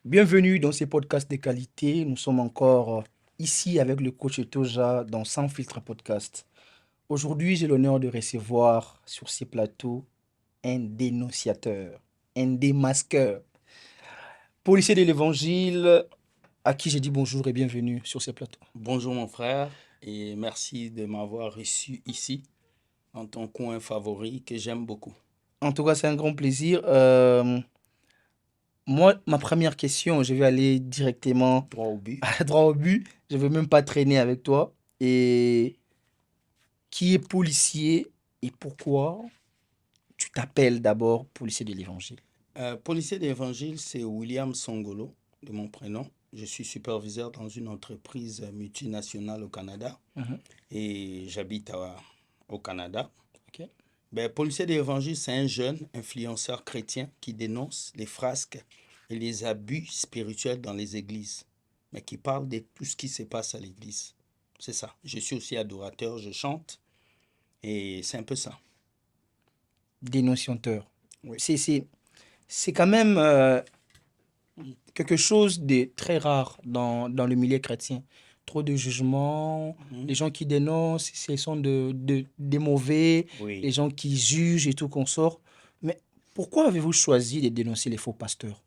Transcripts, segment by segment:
Bienvenue dans ces podcasts de qualité. Nous sommes encore ici avec le coach Toja dans Sans Filtre Podcast. Aujourd'hui, j'ai l'honneur de recevoir sur ces plateaux un dénonciateur, un démasqueur, policier de l'évangile, à qui j'ai dit bonjour et bienvenue sur ces plateaux. Bonjour mon frère et merci de m'avoir reçu ici dans ton coin favori que j'aime beaucoup. En tout cas, c'est un grand plaisir. Moi, ma première question, je vais aller directement Droit au but. droit au but. Je ne veux même pas traîner avec toi. Et qui est policier et pourquoi tu t'appelles d'abord policier de l'évangile? Policier d'évangile, c'est William Songolo de mon prénom. Je suis superviseur dans une entreprise multinationale au Canada Mhm. et j'habite au Canada. Ok. Policier d'évangile, c'est un jeune influenceur chrétien qui dénonce les frasques et les abus spirituels dans les églises, mais qui parle de tout ce qui se passe à l'église. C'est ça. Je suis aussi adorateur, je chante et c'est un peu ça. Dénonciateur. Oui. C'est quand même quelque chose de très rare dans le milieu chrétien. Trop de jugements, les gens qui dénoncent, ce sont des mauvais, Oui. les gens qui jugent et tout consort. Mais pourquoi avez-vous choisi de dénoncer les faux pasteurs?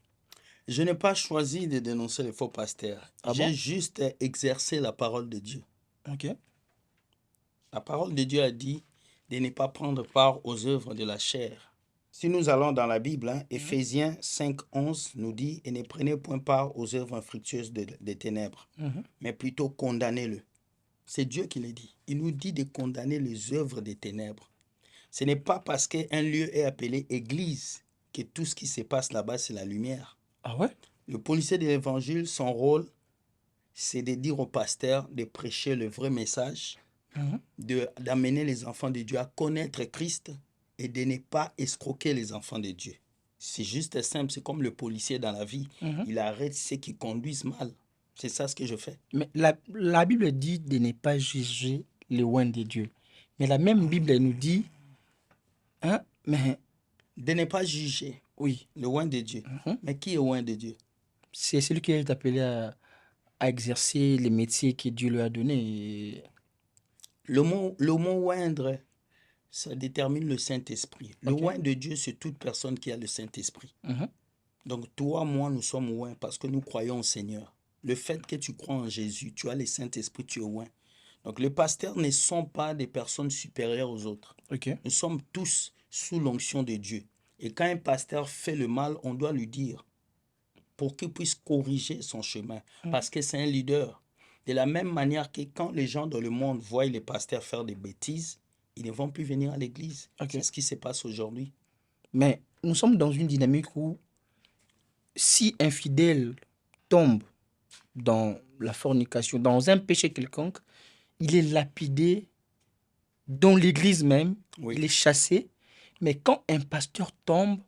Je n'ai pas choisi de dénoncer les faux pasteurs. Ah J'ai bon? juste exercé la parole de Dieu. Ok. La parole de Dieu a dit de ne pas prendre part aux œuvres de la chair. Si nous allons dans la Bible, Éphésiens 5:11 nous dit « Et ne prenez point part aux œuvres infructueuses des ténèbres, Mhm. mais plutôt condamnez-le. » C'est Dieu qui le dit. Il nous dit de condamner les œuvres des ténèbres. Ce n'est pas parce qu'un lieu est appelé église que tout ce qui se passe là-bas, c'est la lumière. Ah ouais? Le policier de l'évangile, son rôle, c'est de dire au pasteur de prêcher le vrai message, Mhm. d'amener les enfants de Dieu à connaître Christ et de ne pas escroquer les enfants de Dieu. C'est juste simple, c'est comme le policier dans la vie. Mhm. Il arrête ceux qui conduisent mal. C'est ça ce que je fais. Mais la Bible dit de ne pas juger les loin de Dieu. Mais la même Bible elle nous dit, hein, mais De ne pas juger oui, le loin de Dieu. mhm, Mais qui est loin de Dieu? c'est celui qui est appelé à exercer les métiers que Dieu lui a donnés. Le mot oindre, ça détermine le Saint-Esprit. Le Ok. oint de Dieu, c'est toute personne qui a le Saint-Esprit. Mhm. Donc toi, moi, nous sommes oints parce que nous croyons au Seigneur. Le fait que tu crois en Jésus, tu as le Saint-Esprit, tu es oint. Donc les pasteurs ne sont pas des personnes supérieures aux autres. Ok. Nous sommes tous sous l'onction de Dieu. Et quand un pasteur fait le mal, on doit lui dire pour qu'il puisse corriger son chemin. Parce que c'est un leader. De la même manière que quand les gens dans le monde voient les pasteurs faire des bêtises, ils ne vont plus venir à l'église. Ok. C'est ce qui se passe aujourd'hui. Mais nous sommes dans une dynamique où si un fidèle tombe dans la fornication, dans un péché quelconque, il est lapidé dans l'église même, Oui. il est chassé. Mais quand un pasteur tombe,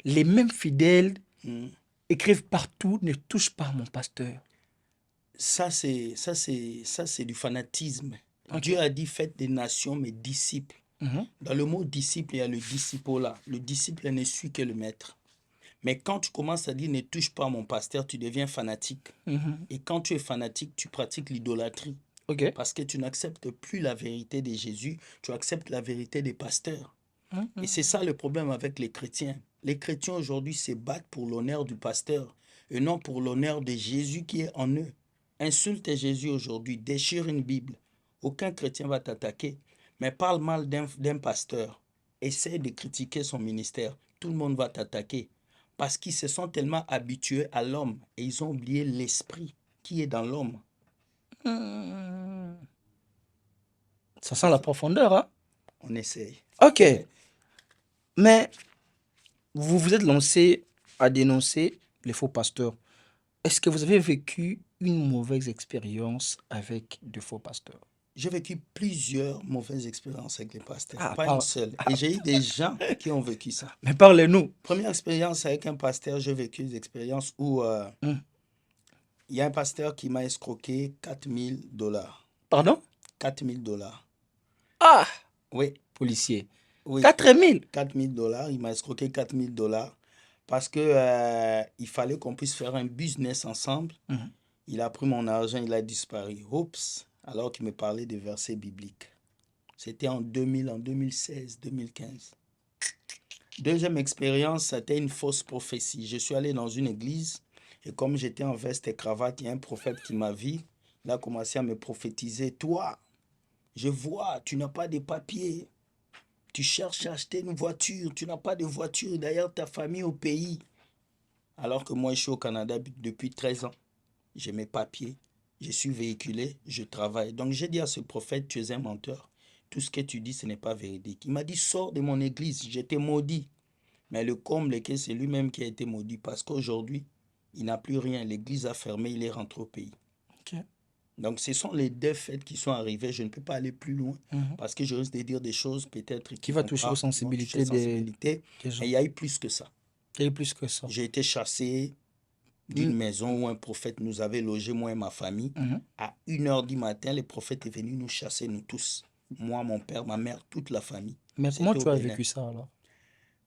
les mêmes fidèles Mm. écrivent partout, ne touche pas mon pasteur. Ça, c'est du fanatisme. Ok. Dieu a dit faites des nations mes disciples. Mhm. Dans le mot disciple, il y a le disciple-là. Le disciple ne suit que le maître. Mais quand tu commences à dire ne touche pas à mon pasteur, tu deviens fanatique. Mhm. Et quand tu es fanatique, tu pratiques l'idolâtrie. Ok. Parce que tu n'acceptes plus la vérité de Jésus, tu acceptes la vérité des pasteurs. Et c'est ça le problème avec les chrétiens. Les chrétiens aujourd'hui se battent pour l'honneur du pasteur et non pour l'honneur de Jésus qui est en eux. Insulte Jésus aujourd'hui, déchire une Bible. Aucun chrétien va t'attaquer. Mais parle mal d'un pasteur. Essaie de critiquer son ministère. Tout le monde va t'attaquer. Parce qu'ils se sont tellement habitués à l'homme et ils ont oublié l'esprit qui est dans l'homme. Ça sent la profondeur, hein? On essaye. Ok. Mais vous vous êtes lancé à dénoncer les faux pasteurs. Est-ce que vous avez vécu une mauvaise expérience avec de faux pasteurs? J'ai vécu plusieurs mauvaises expériences avec les pasteurs, Ah, pas une seule. Et j'ai eu des gens qui ont vécu ça. mais parlez-nous. Première expérience avec un pasteur, j'ai vécu des expériences où il y a un pasteur qui m'a escroqué $4000. Pardon? $4000. Ah, Oui, policier. oui, 4000. $4000. Il m'a escroqué $4000 parce que il fallait qu'on puisse faire un business ensemble. Mhm. Il a pris mon argent, il a disparu. Oups, alors qu'il me parlait des versets bibliques. C'était en 2000, en 2016, 2015. Deuxième expérience, c'était une fausse prophétie. Je suis allé dans une église et comme j'étais en veste et cravate, il y a un prophète qui m'a vu. Il a commencé à me prophétiser. Toi, je vois, tu n'as pas de papiers. Tu cherches à acheter une voiture. Tu n'as pas de voiture. D'ailleurs, ta famille au pays. Alors que moi, je suis au Canada depuis 13 ans. J'ai mes papiers. Je suis véhiculé. Je travaille. Donc, j'ai dit à ce prophète, tu es un menteur. Tout ce que tu dis, ce n'est pas véridique. Il m'a dit, sors de mon église. J'étais maudit. Mais le comble est que c'est lui-même qui a été maudit parce qu'aujourd'hui, il n'a plus rien. L'église a fermé, il est rentré au pays. Ok. Donc, ce sont les deux faits qui sont arrivés. Je ne peux pas aller plus loin Mhm. parce que je risque de dire des choses peut-être Qui qui va vont toucher pas, aux qui vont toucher sensibilités la sensibilité. des gens. Et il y a eu plus que ça. Il y a eu plus que ça. J'ai été chassé d'une maison où un prophète nous avait logé, moi et ma famille. Mhm. À 1 h du matin, le prophète est venu nous chasser, nous tous. Moi, mon père, ma mère, toute la famille. Mais comment C'était au tu as Bénin. vécu ça alors?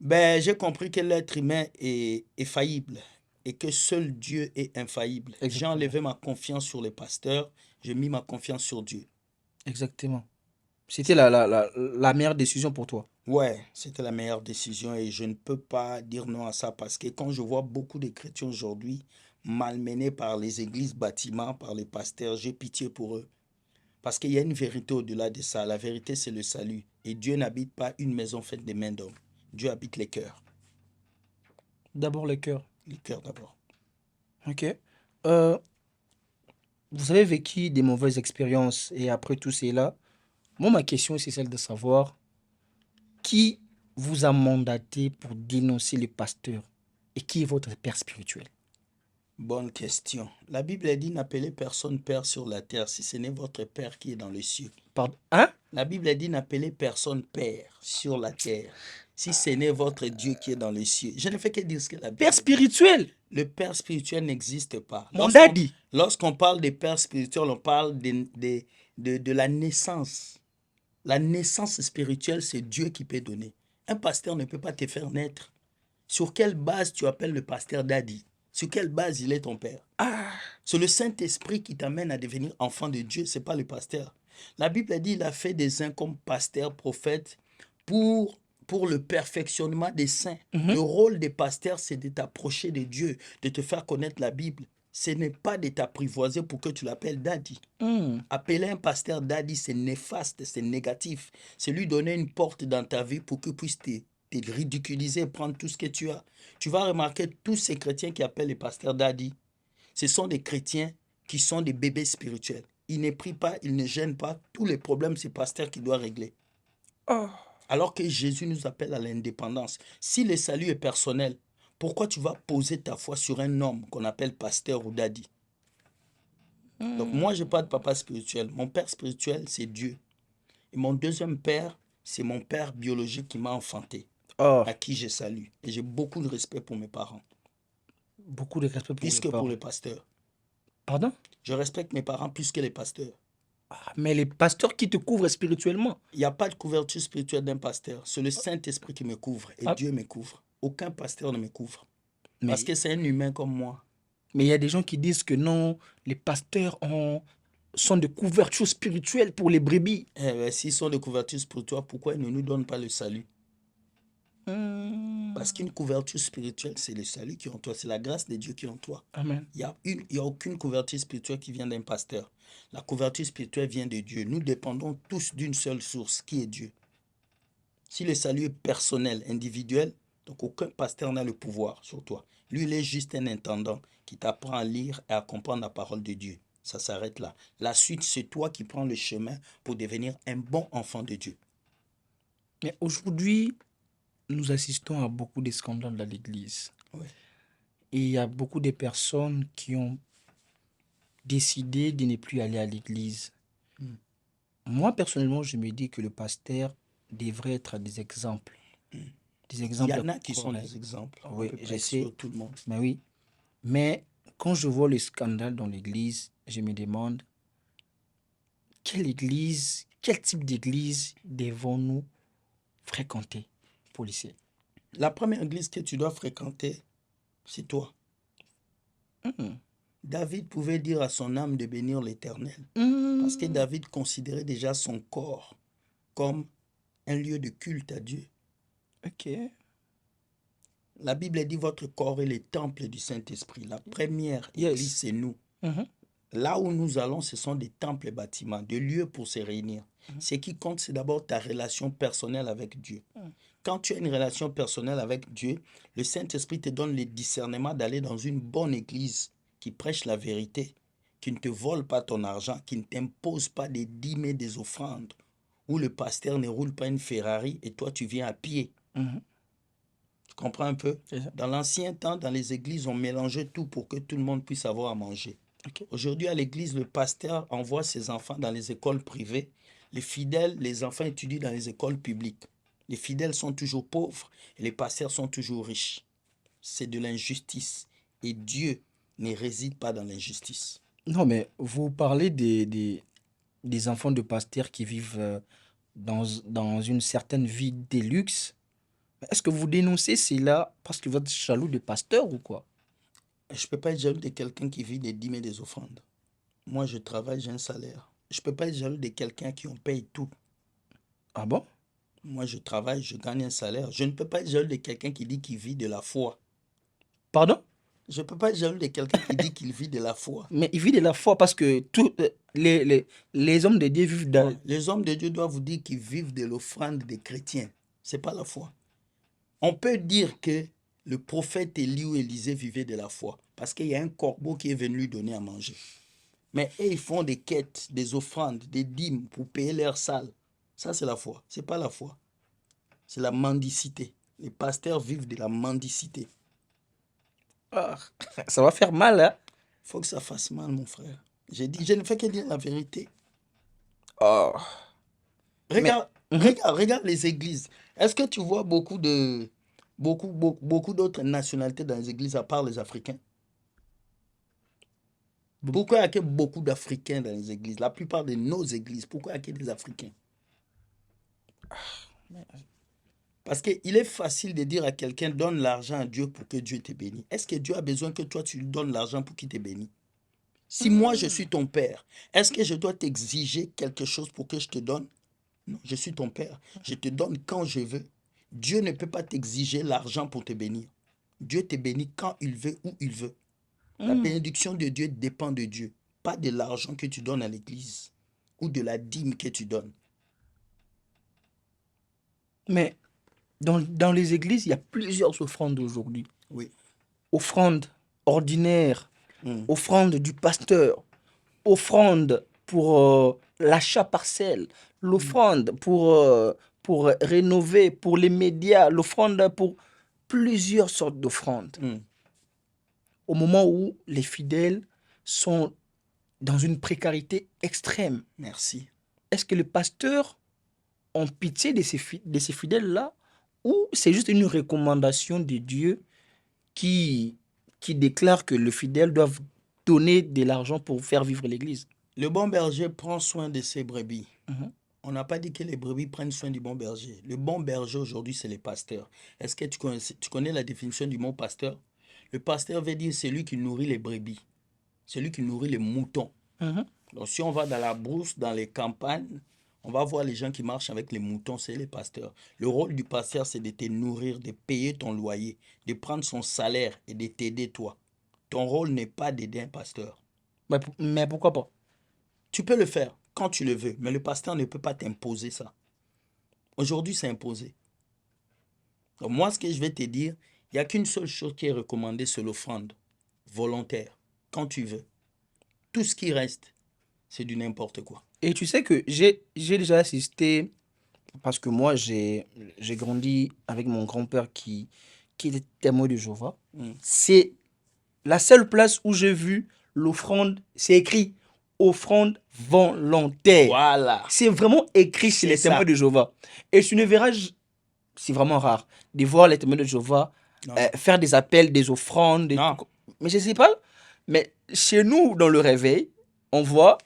Ben, j'ai compris que l'être humain est faillible et que seul Dieu est infaillible. J'ai Exactement. enlevé ma confiance sur les pasteurs, j'ai mis ma confiance sur Dieu. Exactement. C'était la meilleure décision pour toi. Ouais, c'était la meilleure décision et je ne peux pas dire non à ça parce que quand je vois beaucoup de chrétiens aujourd'hui malmenés par les églises bâtiments, par les pasteurs, j'ai pitié pour eux. Parce qu'il y a une vérité au-delà de ça. La vérité, c'est le salut. Et Dieu n'habite pas une maison faite des mains d'hommes. Dieu habite les cœurs. D'abord le cœur. Les cœurs d'abord. Ok. Euh, vous avez vécu des mauvaises expériences et après tout cela, moi ma question c'est celle de savoir qui vous a mandaté pour dénoncer les pasteurs et qui est votre père spirituel? Bonne question. La Bible dit n'appelez personne père sur la terre si ce n'est votre Père qui est dans les cieux. Pardon? Hein? La Bible dit n'appelez personne père sur la terre si ce n'est votre Dieu qui est dans les cieux. Je ne fais que dire ce que la Bible Père dit. spirituel? Le Père spirituel n'existe pas. Mon daddy. Lorsqu'on parle des pères spirituels, on parle de la naissance. La naissance spirituelle, c'est Dieu qui peut donner. Un pasteur ne peut pas te faire naître. Sur quelle base tu appelles le pasteur daddy? Sur quelle base il est ton père? Ah, C'est le Saint-Esprit qui t'amène à devenir enfant de Dieu, ce n'est pas le pasteur. La Bible dit qu'il a fait des uns comme pasteurs, prophètes, pour le perfectionnement des saints. Le rôle des pasteurs, c'est de t'approcher de Dieu, de te faire connaître la Bible. Ce n'est pas de t'apprivoiser pour que tu l'appelles daddy. Appeler un pasteur daddy, c'est néfaste, c'est négatif. C'est lui donner une porte dans ta vie pour qu'il puisse te ridiculiser, prendre tout ce que tu as. Tu vas remarquer tous ces chrétiens qui appellent les pasteurs daddy. Ce sont des chrétiens qui sont des bébés spirituels. Ils ne prient pas, ils ne gênent pas. Tous les problèmes, c'est le pasteur qui doit régler. oh. Alors que Jésus nous appelle à l'indépendance. Si le salut est personnel, pourquoi tu vas poser ta foi sur un homme qu'on appelle pasteur ou daddy? Donc moi, je n'ai pas de papa spirituel. Mon père spirituel, c'est Dieu. Et mon deuxième père, c'est mon père biologique qui m'a enfanté, Oh. à qui je salue. Et j'ai beaucoup de respect pour mes parents, Beaucoup de respect pour plus les que pour parents. les pasteurs. Pardon? Je respecte mes parents plus que les pasteurs. Ah, mais les pasteurs qui te couvrent spirituellement. Il n'y a pas de couverture spirituelle d'un pasteur. C'est le Saint-Esprit qui me couvre et Ah. Dieu me couvre. Aucun pasteur ne me couvre. Mais Parce que c'est un humain comme moi. il y a des gens qui disent que non, les pasteurs sont de couverture spirituelle pour les brebis. S'ils sont de couverture spirituelle, pourquoi ils ne nous donnent pas le salut? Parce qu'une couverture spirituelle, c'est le salut qui est en toi. C'est la grâce de Dieu qui est en toi. Amen. Il n'y a aucune couverture spirituelle qui vient d'un pasteur. La couverture spirituelle vient de Dieu. Nous dépendons tous d'une seule source, qui est Dieu. Si le salut est personnel, individuel, donc aucun pasteur n'a le pouvoir sur toi. Lui, il est juste un intendant qui t'apprend à lire et à comprendre la parole de Dieu. Ça s'arrête là. La suite, c'est toi qui prends le chemin pour devenir un bon enfant de Dieu. Mais aujourd'hui, nous assistons à beaucoup de scandales dans l'Église. Ouais. Et il y a beaucoup de personnes qui ont décidé de ne plus aller à l'Église. Moi, personnellement, je me dis que le pasteur devrait être des exemples. Des Il exemples y en a qui sont corrects. des exemples. Oui, On peut pas je exclure sais. tout le monde. Mais oui. Mais quand je vois les scandales dans l'Église, je me demande quelle église, quel type d'église devons-nous fréquenter, policier? La première église que tu dois fréquenter, C'est toi. Mhm. David pouvait dire à son âme de bénir l'Éternel. Parce que David considérait déjà son corps comme un lieu de culte à Dieu. Ok. La Bible dit votre corps est le temple du Saint-Esprit. La première église, c'est nous. Mhm. Là où nous allons, ce sont des temples et bâtiments, des lieux pour se réunir. Ce qui compte, c'est d'abord ta relation personnelle avec Dieu. Quand tu as une relation personnelle avec Dieu, le Saint-Esprit te donne le discernement d'aller dans une bonne église qui prêche la vérité, qui ne te vole pas ton argent, qui ne t'impose pas des dîmes et des offrandes, où le pasteur ne roule pas une Ferrari et toi tu viens à pied. Mhm. Tu comprends un peu? C'est ça. Dans l'ancien temps, dans les églises, on mélangeait tout pour que tout le monde puisse avoir à manger. Ok. Aujourd'hui, à l'église, le pasteur envoie ses enfants dans les écoles privées. Les fidèles, les enfants étudient dans les écoles publiques. Les fidèles sont toujours pauvres et les pasteurs sont toujours riches. C'est de l'injustice. Et Dieu ne réside pas dans l'injustice. Non, mais vous parlez des enfants de pasteurs qui vivent dans une certaine vie de luxe. Est-ce que vous dénoncez cela parce que vous êtes jaloux de pasteur ou quoi? Je ne peux pas être jaloux de quelqu'un qui vit des dîmes et des offrandes. Moi, je travaille, j'ai un salaire. Je ne peux pas être jaloux de quelqu'un qui en paye tout. Ah bon? Moi, je travaille, je gagne un salaire. Je ne peux pas être jaloux de quelqu'un qui dit qu'il vit de la foi. Pardon? Je ne peux pas être jaloux de quelqu'un qui dit qu'il vit de la foi. Mais il vit de la foi parce que les hommes de Dieu vivent dans... Ouais. Les hommes de Dieu doivent vous dire qu'ils vivent de l'offrande des chrétiens. Ce n'est pas la foi. On peut dire que le prophète Élie ou Élisée vivaient de la foi parce qu'il y a un corbeau qui est venu lui donner à manger. Mais eux, ils font des quêtes, des offrandes, des dîmes pour payer leurs salles. Ça, c'est la foi. Ce n'est pas la foi. C'est la mendicité. Les pasteurs vivent de la mendicité. Ah, ça va faire mal, hein? Il faut que ça fasse mal, mon frère. J'ai dit, je ne fais que dire la vérité. Oh. Regarde, Mhm. regarde les églises. Est-ce que tu vois beaucoup d'autres nationalités dans les églises à part les Africains? Pourquoi il y a que beaucoup d'Africains dans les églises? La plupart de nos églises, pourquoi il y a que des Africains? Parce qu'il est facile de dire à quelqu'un, donne l'argent à Dieu pour que Dieu te bénisse. Est-ce que Dieu a besoin que toi, tu lui donnes l'argent pour qu'il te bénisse? Si moi, je suis ton père, est-ce que je dois t'exiger quelque chose pour que je te donne? Non, je suis ton père. Je te donne quand je veux. Dieu ne peut pas t'exiger l'argent pour te bénir. Dieu te bénit quand il veut, où il veut. La bénédiction de Dieu dépend de Dieu, pas de l'argent que tu donnes à l'église ou de la dîme que tu donnes. Mais dans les églises, il y a plusieurs offrandes aujourd'hui. Oui. Offrande ordinaire, Mm. offrande du pasteur, offrande pour l'achat partiel, l'offrande pour rénover, pour les médias, l'offrande pour plusieurs sortes d'offrandes. Mm. Au moment où les fidèles sont dans une précarité extrême, Merci. est-ce que les pasteurs ont pitié de ces fidèles-là ou c'est juste une recommandation de Dieu qui déclare que le fidèle doit donner de l'argent pour faire vivre l'Église? Le bon berger prend soin de ses brebis. Mhm. On n'a pas dit que les brebis prennent soin du bon berger. Le bon berger aujourd'hui, c'est les pasteurs. Est-ce que tu connais la définition du mot pasteur? Le pasteur veut dire celui qui nourrit les brebis, celui qui nourrit les moutons. Mhm. Donc si on va dans la brousse, dans les campagnes, on va voir les gens qui marchent avec les moutons, c'est les pasteurs. Le rôle du pasteur, c'est de te nourrir, de payer ton loyer, de prendre son salaire et de t'aider toi. Ton rôle n'est pas d'aider un pasteur. Mais pourquoi pas? Tu peux le faire quand tu le veux, mais le pasteur ne peut pas t'imposer ça. Aujourd'hui, c'est imposé. Donc moi, ce que je vais te dire, il n'y a qu'une seule chose qui est recommandée, c'est l'offrande volontaire, quand tu veux. Tout ce qui reste, c'est du n'importe quoi. Et tu sais que j'ai déjà assisté, parce que moi j'ai grandi avec mon grand-père qui était témoin de Jéhovah. Mm. C'est la seule place où j'ai vu l'offrande, c'est écrit offrande volontaire. Voilà. C'est vraiment écrit chez C'est les témoins ça. de Jéhovah. Et tu ne verras, c'est vraiment rare de voir les témoins de Jéhovah Non. faire des appels, des offrandes. Non. Mais je sais pas, mais chez nous, dans le réveil, on voit,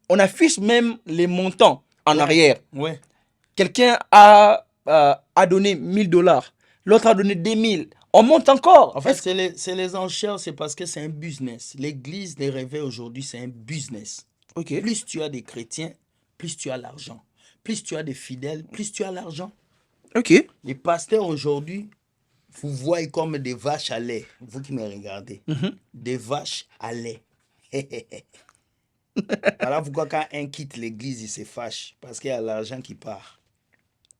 on affiche même les montants en Ouais. arrière. Ouais. Quelqu'un a donné 1 000 $, l'autre a donné 2 000, On monte encore. En fait, c'est les enchères, c'est parce que c'est un business. L'église, les réveils aujourd'hui, c'est un business. Ok. Plus tu as des chrétiens, plus tu as l'argent. Plus tu as des fidèles, plus tu as l'argent. Ok. Les pasteurs aujourd'hui, vous voyez comme des vaches à lait. Vous qui me regardez. Des vaches à lait. Voilà pourquoi quand un quitte l'église, il se fâche. Parce qu'il y a l'argent qui part.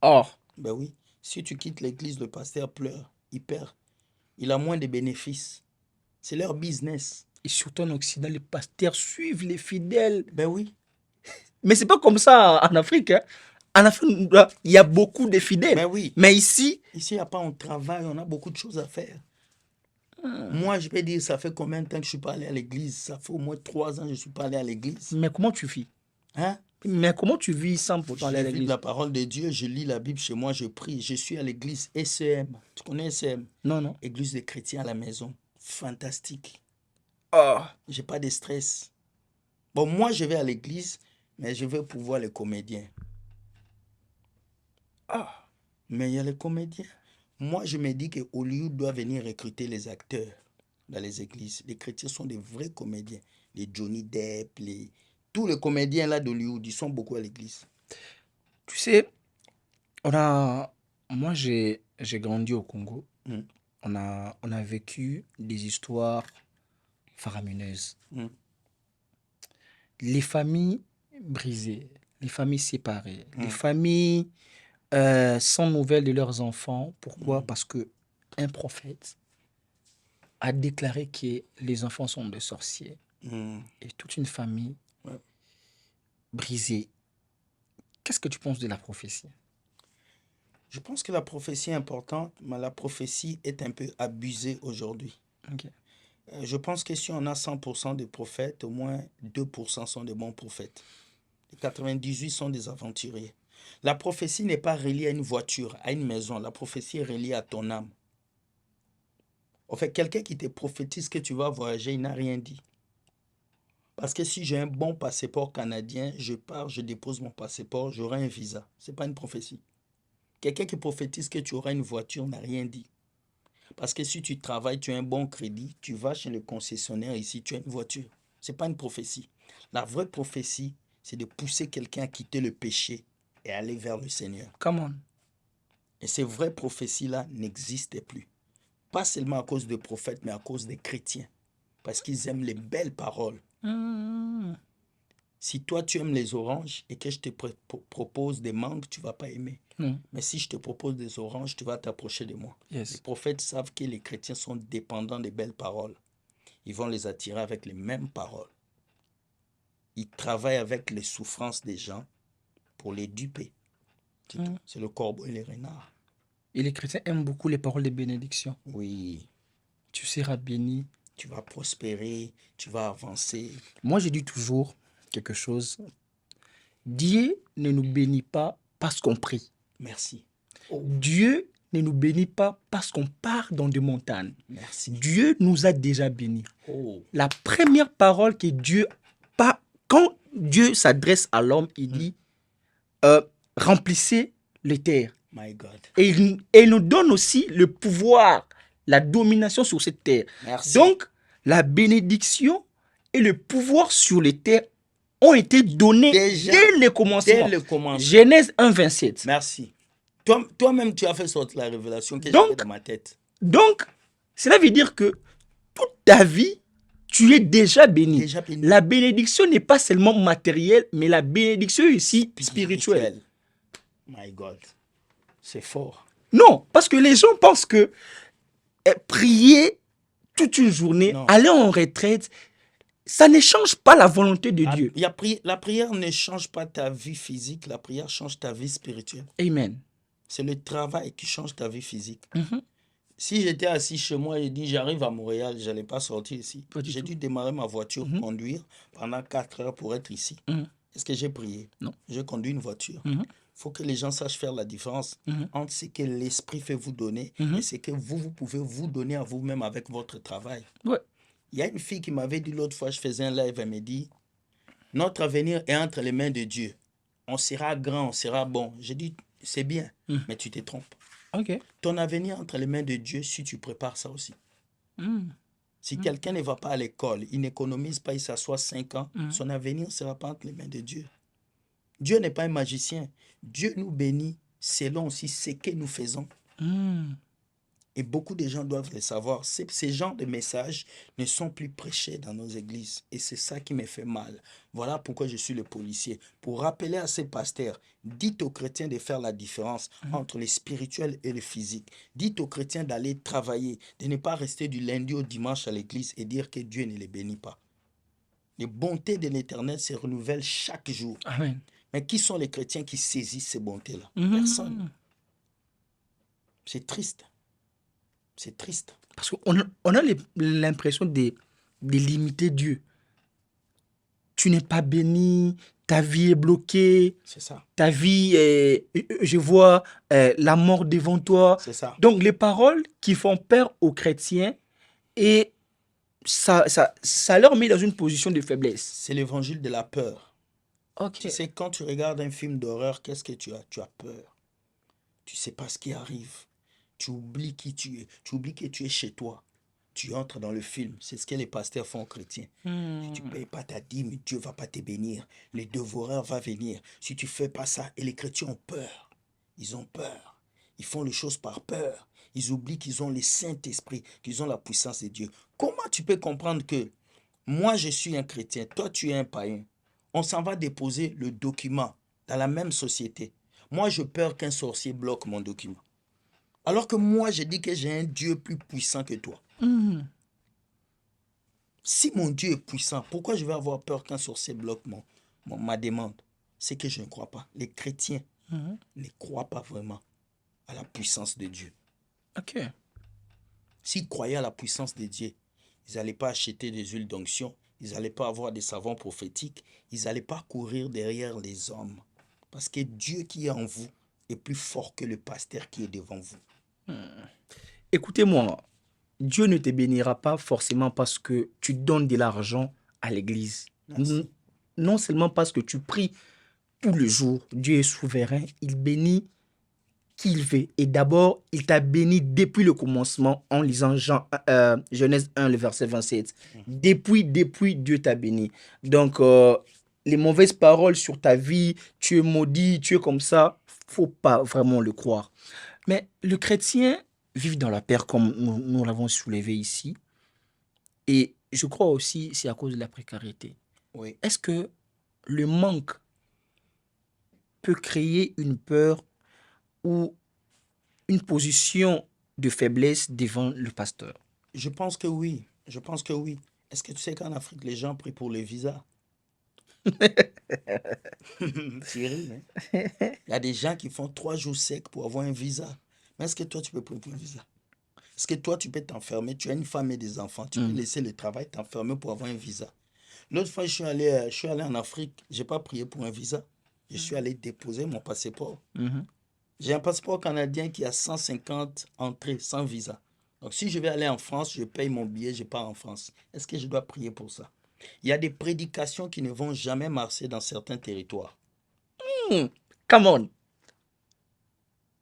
Oh. Ben oui. Si tu quittes l'église, le pasteur pleure. Il perd. Il a moins de bénéfices. C'est leur business. Et surtout en Occident, les pasteurs suivent les fidèles. Ben oui. Mais c'est pas comme ça en Afrique. Hein. En Afrique, il y a beaucoup de fidèles. Ben oui. Mais ici, Ici, il n'y a pas un travail, on a beaucoup de choses à faire. Moi, je peux dire, ça fait combien de temps que je ne suis pas allé à l'église? Ça fait au moins 3 ans que je ne suis pas allé à l'église. mais comment tu vis? Hein? Mais comment tu vis sans pourtant aller à Je vis de l'église? la parole de Dieu, je lis la Bible chez moi, je prie. Je suis à l'église SEM. Tu connais SEM? Non, non. Église des chrétiens à la maison. Fantastique. Oh. J'ai pas de stress. Bon, moi, je vais à l'église, mais je vais pour voir les comédiens. Ah. Mais il y a les comédiens. Moi, je me dis que Hollywood doit venir recruter les acteurs dans les églises. Les chrétiens sont des vrais comédiens. Les Johnny Depp, tous les comédiens là d'Hollywood, ils sont beaucoup à l'église. Tu sais, moi j'ai grandi au Congo. Mm. On a vécu des histoires faramineuses. Les familles brisées, les familles séparées, les familles sans nouvelles de leurs enfants. Pourquoi? Parce que un prophète a déclaré que les enfants sont des sorciers. Et toute une famille brisée. Qu'est-ce que tu penses de la prophétie? Je pense que la prophétie est importante, mais la prophétie est un peu abusée aujourd'hui. Okay. Je pense que si on a 100% de prophètes, au moins 2% sont des bons prophètes. Les 98 sont des aventuriers. La prophétie n'est pas reliée à une voiture, à une maison. La prophétie est reliée à ton âme. En fait, quelqu'un qui te prophétise que tu vas voyager, il n'a rien dit. Parce que si j'ai un bon passeport canadien, je pars, je dépose mon passeport, j'aurai un visa. Ce n'est pas une prophétie. Quelqu'un qui prophétise que tu auras une voiture n'a rien dit. Parce que si tu travailles, tu as un bon crédit, tu vas chez le concessionnaire ici, tu as une voiture. Ce n'est pas une prophétie. La vraie prophétie, c'est de pousser quelqu'un à quitter le péché et aller vers le Seigneur. Come on. Et ces vraies prophéties-là n'existaient plus. Pas seulement à cause des prophètes, mais à cause des chrétiens. Parce qu'ils aiment les belles paroles. Si toi, tu aimes les oranges et que je te propose des mangues, tu ne vas pas aimer. Mais si je te propose des oranges, tu vas t'approcher de moi. Yes. Les prophètes savent que les chrétiens sont dépendants des belles paroles. Ils vont les attirer avec les mêmes paroles. Ils travaillent avec les souffrances des gens pour les duper. C'est le corbeau et les renards. Et les chrétiens aiment beaucoup les paroles de bénédiction. Oui. Tu seras béni. Tu vas prospérer, tu vas avancer. Moi, je dis toujours quelque chose. Dieu ne nous bénit pas parce qu'on prie. Merci. Oh. Dieu ne nous bénit pas parce qu'on part dans des montagnes. Merci. Dieu nous a déjà bénis. Oh. La première parole que Dieu... Quand Dieu s'adresse à l'homme, il dit remplissez les terres. My God. Et il nous donne aussi le pouvoir, la domination sur cette terre. Merci. Donc, la bénédiction et le pouvoir sur les terres ont été donnés dès le commencement. Dès le commencement. Genèse 1, 27. Merci. Toi-même, tu as fait sortir la révélation que j'avais dans ma tête. Donc, cela veut dire que toute ta vie, tu es déjà béni. Déjà béni. La bénédiction n'est pas seulement matérielle, mais la bénédiction est aussi spirituelle. My God. C'est fort. Non, parce que les gens pensent que prier toute une journée, aller en retraite, ça ne change pas la volonté de Dieu. La prière ne change pas ta vie physique, la prière change ta vie spirituelle. Amen. C'est le travail qui change ta vie physique. Si j'étais assis chez moi et dit j'arrive à Montréal, je n'allais pas sortir ici. J'ai dû démarrer ma voiture, conduire pendant 4 heures pour être ici. Est-ce que j'ai prié? Non. J'ai conduit une voiture. Il faut que les gens sachent faire la différence entre ce que l'esprit fait vous donner et ce que vous pouvez vous donner à vous-même avec votre travail. Ouais. Il y a une fille qui m'avait dit l'autre fois, je faisais un live, elle me dit, notre avenir est entre les mains de Dieu. On sera grand, on sera bon. J'ai dit, c'est bien, mais tu te trompes. Ok. Ton avenir entre les mains de Dieu si tu prépares ça aussi. Si quelqu'un ne va pas à l'école, il n'économise pas, il s'assoit 5 ans, son avenir ne sera pas entre les mains de Dieu. Dieu n'est pas un magicien. Dieu nous bénit selon aussi ce que nous faisons. Et beaucoup de gens doivent le savoir. Ces genres de messages ne sont plus prêchés dans nos églises. Et c'est ça qui me fait mal. Voilà pourquoi je suis le policier. Pour rappeler à ces pasteurs, dites aux chrétiens de faire la différence entre le spirituel et le physique. Dites aux chrétiens d'aller travailler, de ne pas rester du lundi au dimanche à l'église et dire que Dieu ne les bénit pas. Les bontés de l'Éternel se renouvellent chaque jour. Amen. Mais qui sont les chrétiens qui saisissent ces bontés-là? Personne. C'est triste. C'est triste. Parce qu'on a l'impression de limiter Dieu. Tu n'es pas béni, ta vie est bloquée. C'est ça. Ta vie est, je vois la mort devant toi. C'est ça. Donc les paroles qui font peur aux chrétiens, et ça leur met dans une position de faiblesse. C'est l'évangile de la peur. Ok. Tu sais, quand tu regardes un film d'horreur, qu'est-ce que tu as? Tu as peur. Tu ne sais pas ce qui arrive. Tu oublies qui tu es. Tu oublies que tu es chez toi. Tu entres dans le film. C'est ce que les pasteurs font aux chrétiens. Si tu ne payes pas ta dîme, Dieu ne va pas te bénir. Le dévoreur va venir. Si tu ne fais pas ça, et les chrétiens ont peur. Ils ont peur. Ils font les choses par peur. Ils oublient qu'ils ont le Saint-Esprit, qu'ils ont la puissance de Dieu. Comment tu peux comprendre que moi, je suis un chrétien, toi, tu es un païen? On s'en va déposer le document dans la même société. Moi, je peur qu'un sorcier bloque mon document. Alors que moi, je dis que j'ai un Dieu plus puissant que toi. Si mon Dieu est puissant, pourquoi je vais avoir peur qu'un sorcier bloque ma demande? C'est que je ne crois pas. Les chrétiens ne croient pas vraiment à la puissance de Dieu. Ok. S'ils croyaient à la puissance de Dieu, ils n'allaient pas acheter des huiles d'onction, ils n'allaient pas avoir des savons prophétiques, ils n'allaient pas courir derrière les hommes. Parce que Dieu qui est en vous est plus fort que le pasteur qui est devant vous. Écoutez-moi, Dieu ne te bénira pas forcément parce que tu donnes de l'argent à l'église. Non seulement parce que tu pries tous les jours. Dieu est souverain, il bénit qui il veut. Et d'abord, il t'a béni depuis le commencement en lisant Genèse 1, le verset 27. Depuis, Dieu t'a béni. Donc, les mauvaises paroles sur ta vie, tu es maudit, tu es comme ça, faut pas vraiment le croire. Mais le chrétien vit dans la peur comme nous l'avons soulevé ici. Et je crois aussi c'est à cause de la précarité. Oui. Est-ce que le manque peut créer une peur ou une position de faiblesse devant le pasteur? Je pense que oui. Je pense que oui. Est-ce que tu sais qu'en Afrique, les gens prient pour le visa? Tu ris, hein? Il y a des gens qui font 3 jours secs pour avoir un visa. Mais est-ce que toi, tu peux prier pour un visa? Est-ce que toi, tu peux t'enfermer? Tu as une femme et des enfants. Tu peux laisser le travail, t'enfermer pour avoir un visa. L'autre fois, je suis allé en Afrique. Je n'ai pas prié pour un visa. Je suis allé déposer mon passeport. J'ai un passeport canadien qui a 150 entrées sans visa. Donc, si je vais aller en France, je paye mon billet, je pars en France. Est-ce que je dois prier pour ça? Il y a des prédications qui ne vont jamais marcher dans certains territoires. Come on.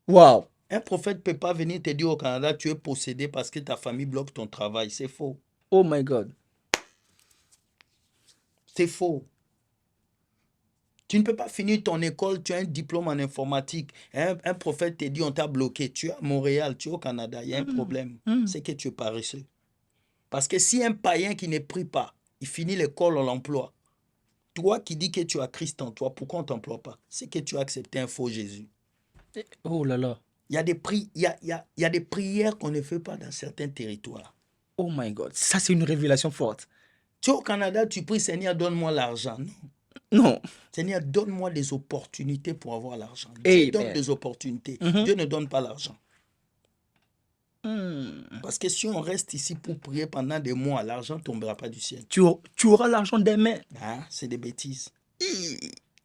Wow. Un prophète ne peut pas venir te dire au Canada, tu es possédé parce que ta famille bloque ton travail. C'est faux. Oh my God. C'est faux. Tu ne peux pas finir ton école, tu as un diplôme en informatique. Un prophète te dit, on t'a bloqué. Tu es à Montréal, tu es au Canada, il y a un problème. C'est que tu es paresseux. Parce que si un païen qui ne prie pas, il finit l'école, on l'emploie. Toi qui dis que tu as Christ en toi, pourquoi on ne t'emploie pas? C'est que tu as accepté un faux Jésus. Oh là là. Il y a des prières qu'on ne fait pas dans certains territoires. Oh my God. Ça, c'est une révélation forte. Tu es au Canada, tu pries, Seigneur, donne-moi l'argent. Non. Non. Seigneur, donne-moi des opportunités pour avoir l'argent. Dieu donne des opportunités. Dieu ne donne pas l'argent. Parce que si on reste ici pour prier pendant des mois, l'argent ne tombera pas du ciel. Tu auras l'argent des mains. Ah, c'est des bêtises.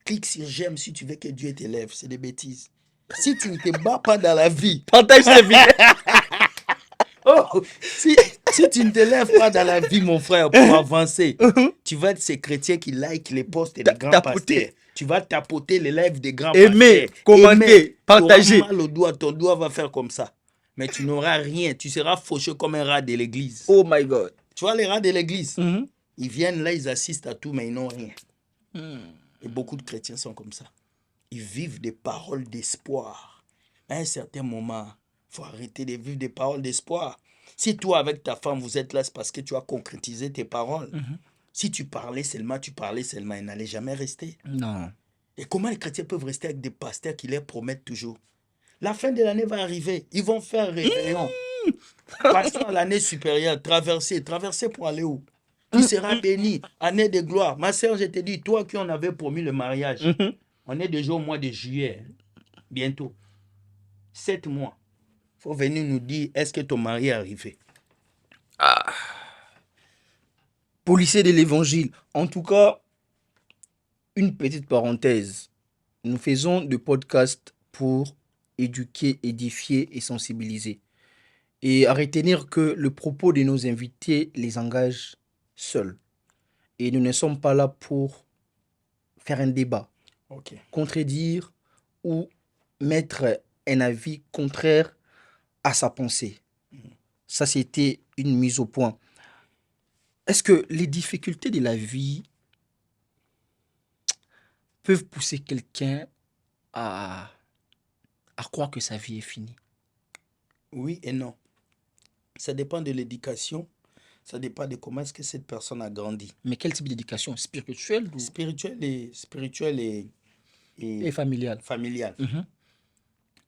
Clique sur j'aime si tu veux que Dieu t'élève. C'est des bêtises. Si tu ne te bats pas dans la vie, Partage ta vie. oh, Si tu ne te lèves pas dans la vie, mon frère, pour avancer, tu vas être ces chrétiens qui like les posts des grands pasteurs. Tu vas tapoter les lives des grands Aimer, pasteurs. commenter, partager. Tu auras mal au doigt, ton doigt va faire comme ça. Mais tu n'auras rien. Tu seras fauché comme un rat de l'église. Oh my God. Tu vois les rats de l'église, ils viennent là, ils assistent à tout, mais ils n'ont rien. Et beaucoup de chrétiens sont comme ça. Ils vivent des paroles d'espoir. À un certain moment, il faut arrêter de vivre des paroles d'espoir. Si toi, avec ta femme, vous êtes là, c'est parce que tu as concrétisé tes paroles. Si tu parlais seulement, ils n'allaient jamais rester. Non. Et comment les chrétiens peuvent rester avec des pasteurs qui leur promettent toujours? La fin de l'année va arriver. Ils vont faire réveillon. Passons à l'année supérieure. Traverser pour aller où? Tu seras béni. Année de gloire. Ma soeur, je te dis, toi qui en avais promis le mariage, on est déjà au mois de juillet. Bientôt. 7 mois. Il faut venir nous dire, est-ce que ton mari est arrivé? Policier de l'évangile. En tout cas, une petite parenthèse. Nous faisons des podcasts pour éduquer, édifier et sensibiliser. Et à retenir que le propos de nos invités les engage seuls. Et nous ne sommes pas là pour faire un débat, contredire ou mettre un avis contraire à sa pensée. Ça, c'était une mise au point. Est-ce que les difficultés de la vie peuvent pousser quelqu'un à croire que sa vie est finie? Oui et non. Ça dépend de l'éducation. Ça dépend de comment est-ce que cette personne a grandi. Mais quel type d'éducation? Spirituelle ou... Spirituelle et familiale.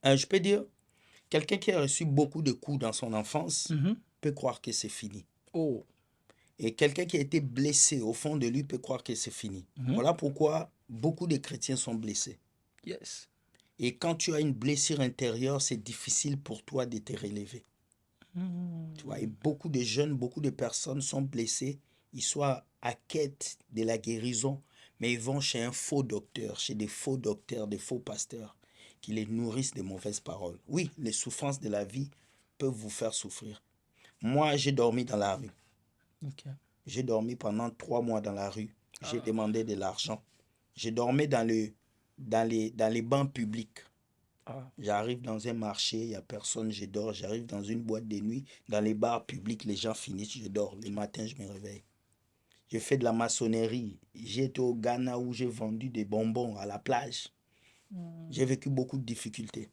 Je peux dire, quelqu'un qui a reçu beaucoup de coups dans son enfance peut croire que c'est fini. Oh. Et quelqu'un qui a été blessé au fond de lui peut croire que c'est fini. Voilà pourquoi beaucoup de chrétiens sont blessés. Yes. Et quand tu as une blessure intérieure, c'est difficile pour toi de te relever. Tu vois, et beaucoup de jeunes, beaucoup de personnes sont blessées. Ils sont à quête de la guérison, mais ils vont chez un faux docteur, chez des faux docteurs, des faux pasteurs qui les nourrissent de mauvaises paroles. Oui, les souffrances de la vie peuvent vous faire souffrir. Moi, j'ai dormi dans la rue. J'ai dormi pendant 3 mois dans la rue. J'ai demandé de l'argent. J'ai dormi dans les bancs publics. J'arrive dans un marché, il n'y a personne, je dors. J'arrive dans une boîte de nuit, dans les bars publics, les gens finissent, je dors. Le matin, je me réveille. J'ai fait de la maçonnerie. J'ai été au Ghana où j'ai vendu des bonbons à la plage. J'ai vécu beaucoup de difficultés.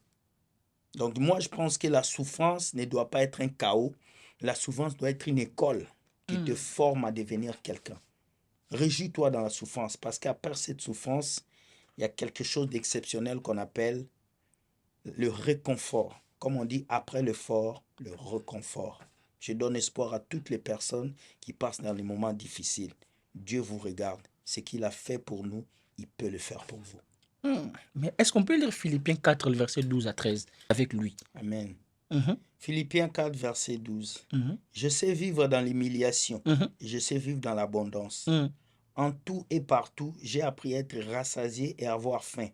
Donc moi, je pense que la souffrance ne doit pas être un chaos. La souffrance doit être une école qui te forme à devenir quelqu'un. Réjouis-toi dans la souffrance parce qu'après cette souffrance, il y a quelque chose d'exceptionnel qu'on appelle le réconfort. Comme on dit, après l'effort, le réconfort. Je donne espoir à toutes les personnes qui passent dans les moments difficiles. Dieu vous regarde. Ce qu'il a fait pour nous, il peut le faire pour vous. Mais est-ce qu'on peut lire Philippiens 4, le verset 12 à 13 avec lui? Amen. Philippiens 4, verset 12. Je sais vivre dans l'humiliation. Je sais vivre dans l'abondance. En tout et partout, j'ai appris à être rassasié et à avoir faim.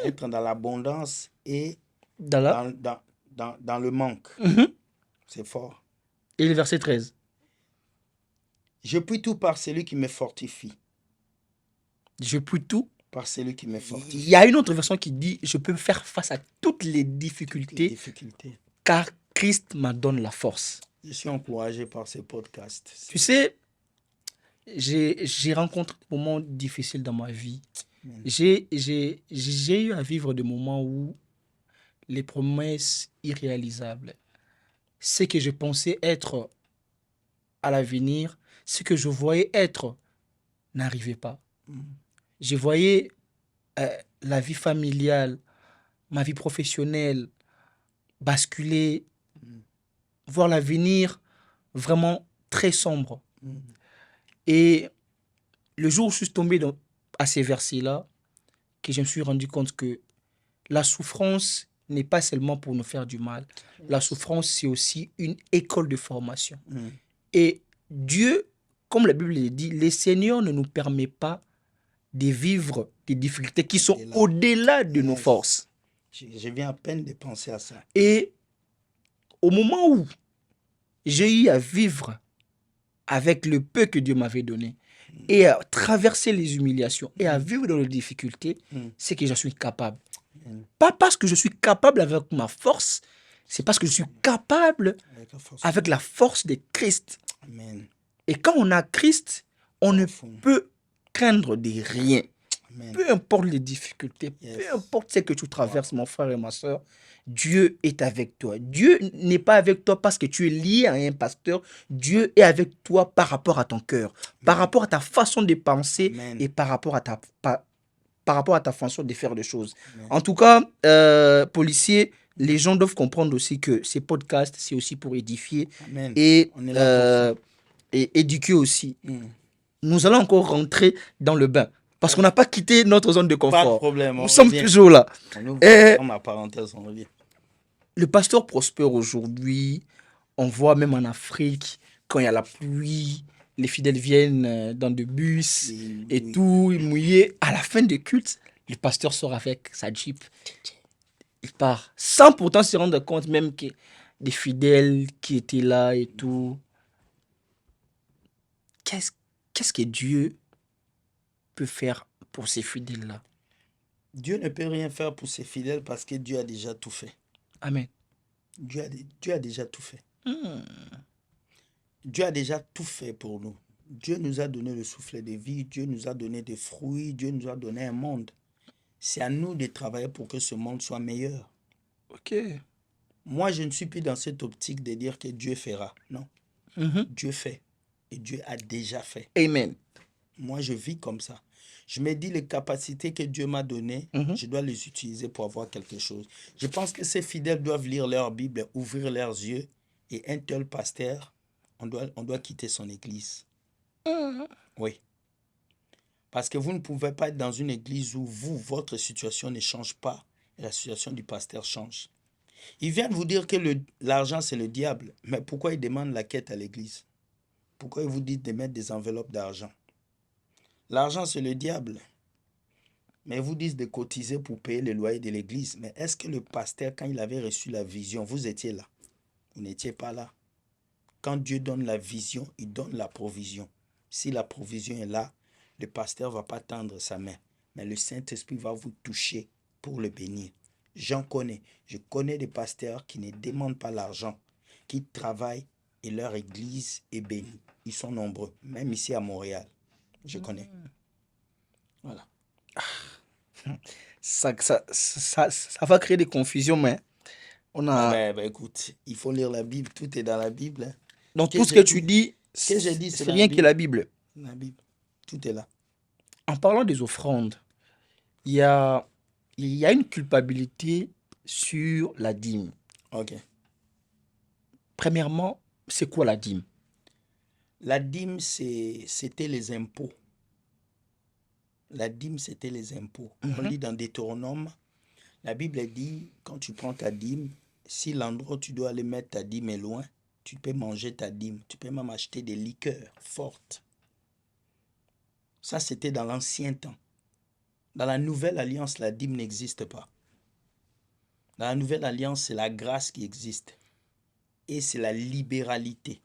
Être dans l'abondance et dans le manque. C'est fort. Et le verset 13. Je puis tout par celui qui me fortifie. Je puis tout par celui qui me fortifie. Il y a une autre version qui dit je peux faire face à toutes les difficultés, car Christ m'a donné la force. Je suis encouragé par ces podcasts. Tu sais, j'ai rencontré des moments difficiles dans ma vie. J'ai eu à vivre des moments où les promesses irréalisables, ce que je pensais être à l'avenir, ce que je voyais être, n'arrivait pas. Je voyais la vie familiale, ma vie professionnelle basculer, voir l'avenir vraiment très sombre. Et le jour où je suis tombé à ces versets-là, que je me suis rendu compte que la souffrance n'est pas seulement pour nous faire du mal. La souffrance, c'est aussi une école de formation. Et Dieu, comme la Bible le dit, le Seigneur ne nous permet pas de vivre des difficultés qui sont au-delà de nos forces. Je viens à peine de penser à ça. Et au moment où j'ai eu à vivre avec le peu que Dieu m'avait donné et à traverser les humiliations et à vivre dans les difficultés, c'est que je suis capable. Pas parce que je suis capable avec ma force, c'est parce que je suis capable avec la force de Christ. Amen. Et quand on a Christ, on ne peut craindre de rien. Amen. Peu importe les difficultés, Yes. peu importe ce que tu traverses, mon frère et ma soeur, Dieu est avec toi. Dieu n'est pas avec toi parce que tu es lié à un pasteur. Dieu est avec toi par rapport à ton cœur, par rapport à ta façon de penser Amen. et par rapport à ta façon de faire les choses. Amen. En tout cas, policiers, les gens doivent comprendre aussi que ces podcasts, c'est aussi pour édifier Amen. et, On est là pour ça. et éduquer aussi. Nous allons encore rentrer dans le bain parce qu'on n'a pas quitté notre zone de confort. Pas de problème. Nous sommes revient. toujours là. On ouvre Et ma parenthèse, on revient. le pasteur prospère aujourd'hui. On voit même en Afrique, quand il y a la pluie, les fidèles viennent dans des bus et Oui. tout, mouillés. À la fin des cultes, le pasteur sort avec sa Jeep. Il part. Sans pourtant se rendre compte même que des fidèles qui étaient là et tout. Qu'est-ce que Dieu peut faire pour ces fidèles-là? Dieu ne peut rien faire pour ses fidèles parce que Dieu a déjà tout fait. Amen. Dieu a déjà tout fait. Hmm. Dieu a déjà tout fait pour nous. Dieu nous a donné le souffle de vie, Dieu nous a donné des fruits, Dieu nous a donné un monde. C'est à nous de travailler pour que ce monde soit meilleur. Ok. Moi, je ne suis plus dans cette optique de dire que Dieu fera. Non. Dieu fait. Et Dieu a déjà fait. Amen. Moi, je vis comme ça. Je me dis les capacités que Dieu m'a données, je dois les utiliser pour avoir quelque chose. Je pense que ces fidèles doivent lire leur Bible, ouvrir leurs yeux. Et un tel pasteur, on doit quitter son église. Oui. Parce que vous ne pouvez pas être dans une église où votre situation ne change pas et la situation du pasteur change. Il vient de vous dire que l'argent, c'est le diable. Mais pourquoi il demande la quête à l'église? Pourquoi il vous dit de mettre des enveloppes d'argent? L'argent, c'est le diable. Mais ils vous disent de cotiser pour payer le loyer de l'église. Mais est-ce que le pasteur, quand il avait reçu la vision, vous étiez là? Vous n'étiez pas là. Quand Dieu donne la vision, il donne la provision. Si la provision est là, le pasteur ne va pas tendre sa main. Mais le Saint-Esprit va vous toucher pour le bénir. J'en connais. Je connais des pasteurs qui ne demandent pas l'argent, qui travaillent et leur église est bénie. Ils sont nombreux, même ici à Montréal. Je connais. Voilà. Ça va créer des confusions, mais on a... Écoute, il faut lire la Bible. Tout est dans la Bible. Hein. Donc tout ce que tu dis, ce que j'ai dit, c'est rien que la Bible. La Bible. Tout est là. En parlant des offrandes, il y a une culpabilité sur la dîme. Ok. Premièrement, c'est quoi la dîme? La dîme, c'était les impôts. La dîme, c'était les impôts. On lit dans Deutéronome, la Bible dit, quand tu prends ta dîme, si l'endroit où tu dois aller mettre ta dîme est loin, tu peux manger ta dîme. Tu peux même acheter des liqueurs fortes. Ça, c'était dans l'ancien temps. Dans la nouvelle alliance, la dîme n'existe pas. Dans la nouvelle alliance, c'est la grâce qui existe. Et c'est la libéralité.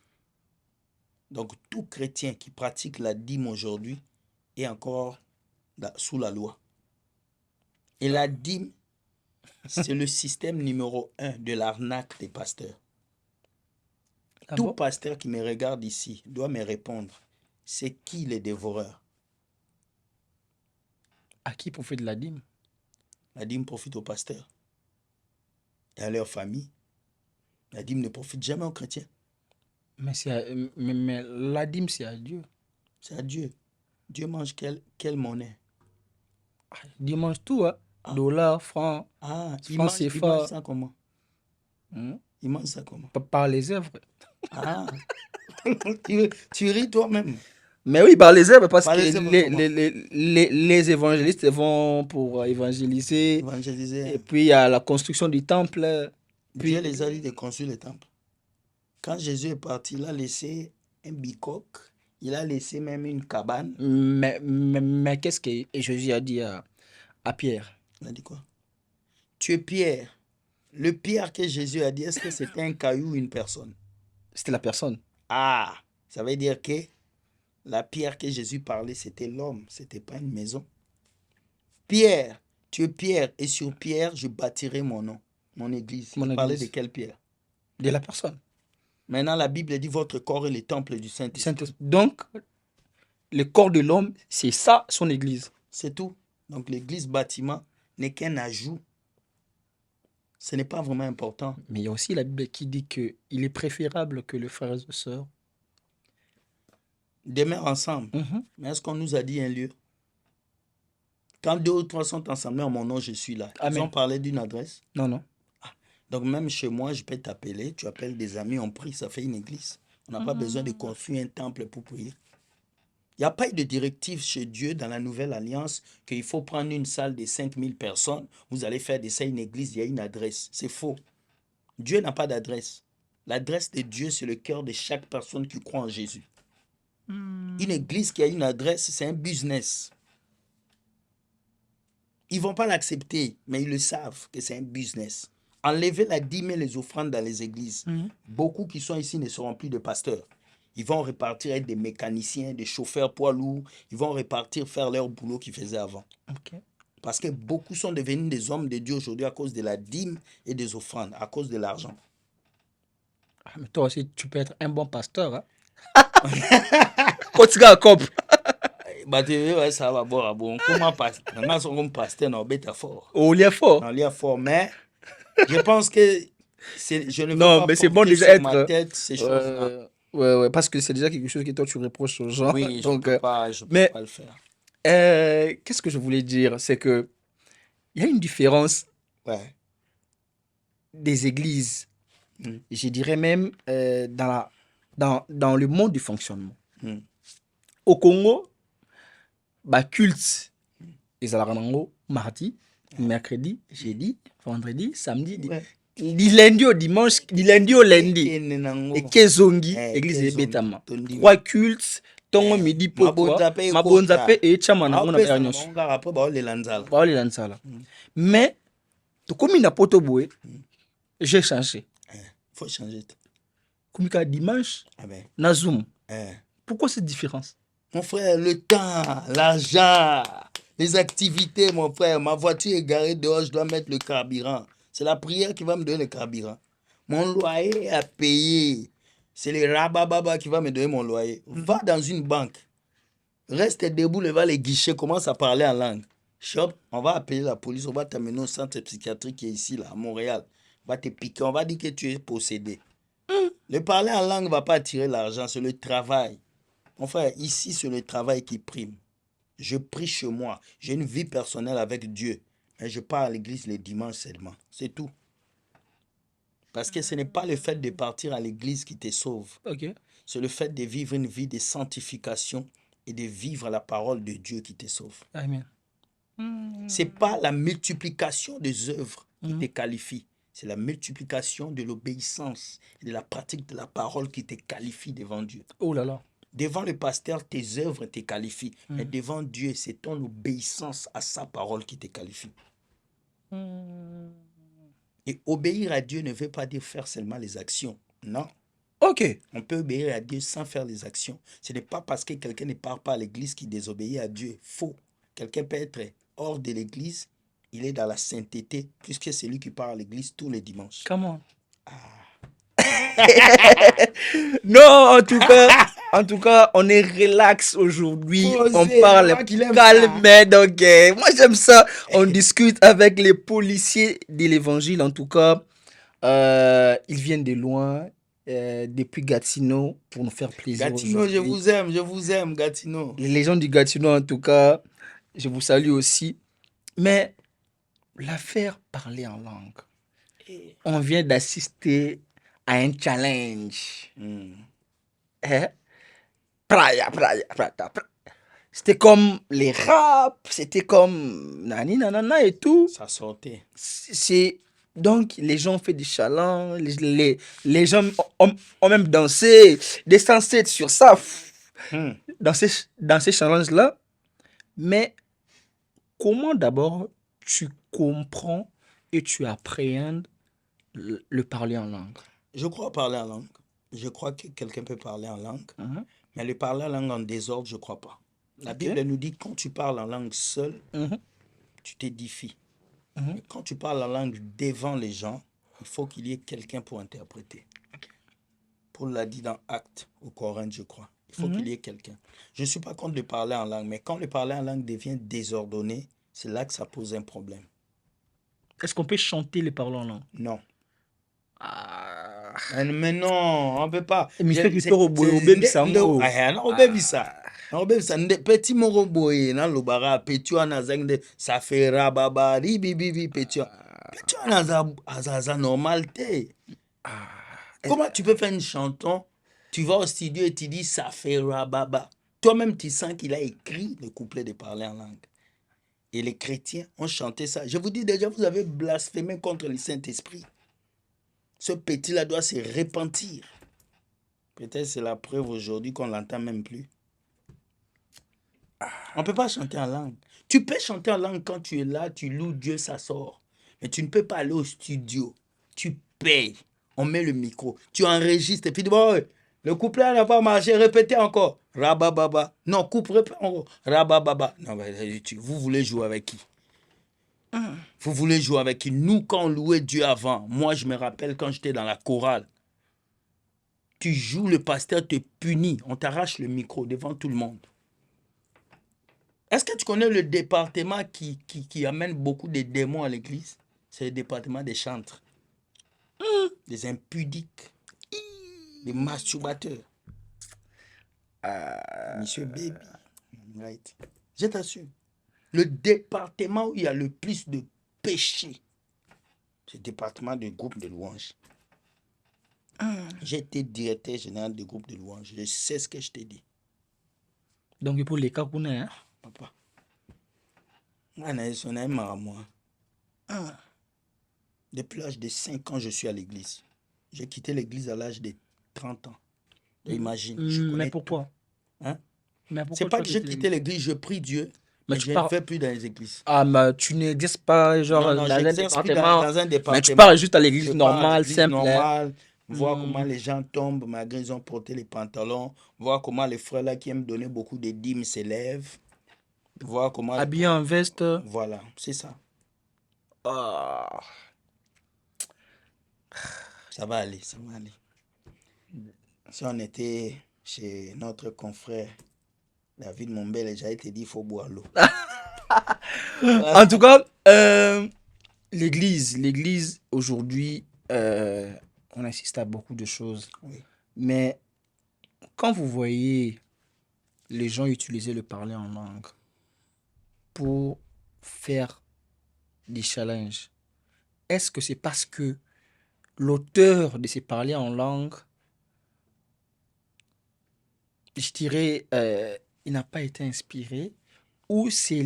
Donc, tout chrétien qui pratique la dîme aujourd'hui est encore sous la loi. Et la dîme, c'est le système numéro 1 de l'arnaque des pasteurs. Tout pasteur qui me regarde ici doit me répondre. C'est qui les dévoreurs? À qui profite la dîme? La dîme profite aux pasteurs et à leur famille. La dîme ne profite jamais aux chrétiens. Mais la dîme, c'est à Dieu. C'est à Dieu. Dieu mange quelle monnaie? Dieu mange tout, hein? Dollars, francs, il mange ça comment? Il mange ça comment? Par les œuvres. Tu ris toi-même. Mais oui, par les œuvres, parce Par que les évangélistes vont pour évangéliser. Et puis il y a la construction du temple. Puis... Dieu les a dit de construire le temple. Quand Jésus est parti, il a laissé un bicoque, il a laissé même une cabane. Mais qu'est-ce que Jésus a dit à Pierre? Il a dit quoi? Tu es Pierre. Le Pierre que Jésus a dit, est-ce que c'était un caillou ou une personne? C'était la personne. Ça veut dire que la pierre que Jésus parlait, c'était l'homme, ce n'était pas une maison. Pierre, tu es pierre, et sur pierre, je bâtirai mon nom, mon église. Mon Il parlait de église. quelle pierre? De la personne. Maintenant, la Bible dit votre corps est le temple du Du Saint-Esprit. Saint-Esprit. Donc, le corps de l'homme, c'est ça son église. C'est tout. Donc, l'église bâtiment n'est qu'un ajout. Ce n'est pas vraiment important. Mais il y a aussi la Bible qui dit qu'il est préférable que les frères et sœurs Demeurent ensemble. Mhm. Mais est-ce qu'on nous a dit un lieu? Quand 2 ou 3 sont ensemble en mon nom, je suis là. Ils Amen. ont parlé d'une adresse. Non, non. Donc, même chez moi, je peux t'appeler. Tu appelles des amis, on prie, ça fait une église. On n'a pas besoin de construire un temple pour prier. Il n'y a pas eu de directive chez Dieu dans la nouvelle alliance qu'il faut prendre une salle de 5000 personnes. Vous allez faire de ça une église, il y a une adresse. C'est faux. Dieu n'a pas d'adresse. L'adresse de Dieu, c'est le cœur de chaque personne qui croit en Jésus. Une église qui a une adresse, c'est un business. Ils ne vont pas l'accepter, mais ils le savent que c'est un business. Enlevez la dîme et les offrandes dans les églises. Beaucoup qui sont ici ne seront plus de pasteurs. Ils vont repartir être des mécaniciens, des chauffeurs poids lourds. Ils vont repartir faire leur boulot qu'ils faisaient avant. Ok. Parce que beaucoup sont devenus des hommes de Dieu aujourd'hui à cause de la dîme et des offrandes, à cause de l'argent. Ah, mais toi aussi, tu peux être un bon pasteur. Hein? Continue à cop. Bah, tu vois, ouais, ça va boire bon. Comment pasteur? Maintenant, ils sont comme pasteur, non, bête fort. Au lien fort. Non, il y a fort, mais je pense que je ne veux Non, pas mais c'est bon porter déjà sur être. ma tête ces choses-là. Ouais, parce que c'est déjà quelque chose que toi tu reproches aux gens. Oui, Donc, je peux mais pas le faire. qu'est-ce que je voulais dire? C'est que il y a une différence Ouais. des églises, Mm. je dirais même dans le monde du fonctionnement. Mm. Au Congo, bah, culte, ils allaient mardi, mercredi, jeudi, vendredi, samedi, Ouais. du lundi au dimanche, du lundi au lundi. Ekene nango. Et Kezongi, Eh, église de Kezongi, Betama. Tondi. 3 cultes, tongo midi pokwa, Mabonza pe mabonza ekota. pe et chama na ngona Aopesa ba na nyonso. bango kaka po baolela nzala. Ba oli lansala. Mais tokomi na poto boye, j'ai changé. Faut changer. Komika dimanche Ah ben. na Zoom. Eh. Pourquoi cette différence? Mon frère, le temps, l'argent, les activités, mon frère. Ma voiture est garée dehors, je dois mettre le carburant. C'est la prière qui va me donner le carburant. Mon loyer à payer. C'est le rabababa qui va me donner mon loyer. Va dans une banque. Reste debout devant les guichets, commence à parler en langue. Chop, on va appeler la police, on va t'amener au centre psychiatrique qui est ici, là, à Montréal. On va te piquer, on va dire que tu es possédé. Le parler en langue ne va pas attirer l'argent, c'est le travail. Mon frère, ici, c'est le travail qui prime. Je prie chez moi. J'ai une vie personnelle avec Dieu. Mais je pars à l'église les dimanches seulement. C'est tout. Parce que ce n'est pas le fait de partir à l'église qui te sauve. Ok. C'est le fait de vivre une vie de sanctification et de vivre la parole de Dieu qui te sauve. Amen. Ce n'est pas la multiplication des œuvres qui te qualifie. C'est la multiplication de l'obéissance et de la pratique de la parole qui te qualifie devant Dieu. Oh là là. Devant le pasteur, tes œuvres te qualifient. Mais devant Dieu, c'est ton obéissance à sa parole qui te qualifie. Et obéir à Dieu ne veut pas dire faire seulement les actions. Non. Ok. On peut obéir à Dieu sans faire les actions. Ce n'est pas parce que quelqu'un ne part pas à l'église qu'il désobéit à Dieu. Faux. Quelqu'un peut être hors de l'église, il est dans la sainteté, puisque c'est lui qui part à l'église tous les dimanches. Comment? Non, en tout cas, on est relax aujourd'hui. On parle calme. Donc, moi, j'aime ça. On discute avec les policiers de l'évangile. En tout cas, ils viennent de loin, depuis Gatineau, pour nous faire plaisir. Gatineau, je vous aime, Gatineau. Les gens du Gatineau, en tout cas, je vous salue aussi. Mais l'affaire parler en langue, on vient d'assister à un challenge. Hein? C'était comme les rap, c'était comme nani nanana et tout. Ça sortait. Donc les gens ont fait des challenges, les gens ont même dansé, des censés sur ça, dans ces challenges-là. Mais comment d'abord tu comprends et tu appréhendes le parler en langue? Je crois parler en langue. je crois que quelqu'un peut parler en langue, Mhm. mais le parler en langue en désordre, je ne crois pas. La Ok. Bible nous dit que quand tu parles en langue seule, Mhm. tu t'édifies. Mhm. Mais quand tu parles en langue devant les gens, il faut qu'il y ait quelqu'un pour interpréter. Paul l'a dit dans Actes au Corinth, je crois. Il faut qu'il y ait quelqu'un. Je ne suis pas contre le parler en langue, mais quand le parler en langue devient désordonné, c'est là que ça pose un problème. Est-ce qu'on peut chanter les paroles en langue? Non. Ah. Mais non, on ne peut pas. Mr. Pitoro Boyo, baby sango. Petit moro boye na lobara petit wana zengde ça fait rababa ribibibi petit wana za normal te. Comment tu peux faire une chanson, tu vas au studio et tu dis ça fait rababa. Toi-même tu sens qu'il a écrit le couplet de parler en langue. Et les chrétiens ont chanté ça. Je vous dis déjà, vous avez blasphémé contre le Saint-Esprit. Ce petit-là doit se repentir. Peut-être c'est la preuve aujourd'hui qu'on ne l'entend même plus. On ne peut pas chanter en langue. Tu peux chanter en langue quand tu es là, tu loues Dieu, ça sort. Mais tu ne peux pas aller au studio. Tu payes. On met le micro. Tu enregistres et puis bon, le couplet n'a pas marché. Répétez encore. Rabababa. Non, coupe, répète encore. Rabababa. Non, vous voulez jouer avec qui? Vous voulez jouer avec qui? Nous, quand on louait Dieu avant, moi, je me rappelle quand j'étais dans la chorale. Tu joues, le pasteur te punit. On t'arrache le micro devant tout le monde. Est-ce que tu connais le département qui amène beaucoup de démons à l'église? C'est le département des chantres, des impudiques, des masturbateurs. Monsieur Baby. Right. Je t'assure. Le département où il y a le plus de péché, c'est le département du groupe de louanges. J'ai été directeur général du groupe de louanges. Je sais ce que je t'ai dit. Donc pour les cas qu'on a, hein? Papa. On a un moi. Depuis l'âge de 5 ans, je suis à l'église. J'ai quitté l'église à l'âge de 30 ans. Imagine. Mais pourquoi? Hein? Mais pourquoi C'est pas que j'ai quitté l'église, je prie Dieu, mais je ne vais plus dans les églises. Ah, mais tu n'exerces pas genre Non, dans un département. dans un département. Mais tu pars juste à l'église Je pars normale, l'église simple. normale, voir comment les gens tombent, malgré ils ont porté les pantalons, voir comment les frères là qui aiment donner beaucoup de dîmes s'élèvent, voir comment... Habillé en veste. Voilà, c'est ça. Ah. Ça va aller, ça va aller. Si on était chez notre confrère David Mombele, j'allais te dire il faut boire l'eau. En tout cas, l'église aujourd'hui, on assiste à beaucoup de choses. Oui. Mais quand vous voyez les gens utiliser le parler en langue pour faire des challenges, est-ce que c'est parce que l'auteur de ces parler en langue, je dirais, il n'a pas été inspiré, ou c'est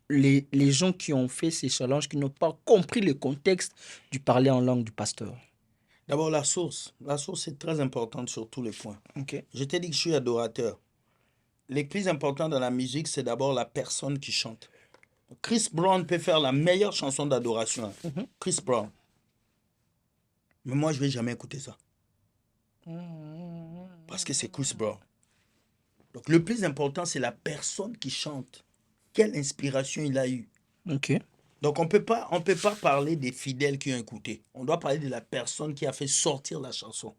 les gens qui ont fait ces challenges qui n'ont pas compris le contexte du parler en langue du pasteur? D'abord, la source. La source est très importante sur tous les points. Ok. Je t'ai dit que je suis adorateur. Le plus important dans la musique, c'est d'abord la personne qui chante. Chris Brown peut faire la meilleure chanson d'adoration. Chris Brown. Mais moi, je ne vais jamais écouter ça. Parce que c'est Chris Brown. Donc, le plus important, c'est la personne qui chante. Quelle inspiration il a eu. Ok. Donc, on ne peut pas parler des fidèles qui ont écouté. On doit parler de la personne qui a fait sortir la chanson.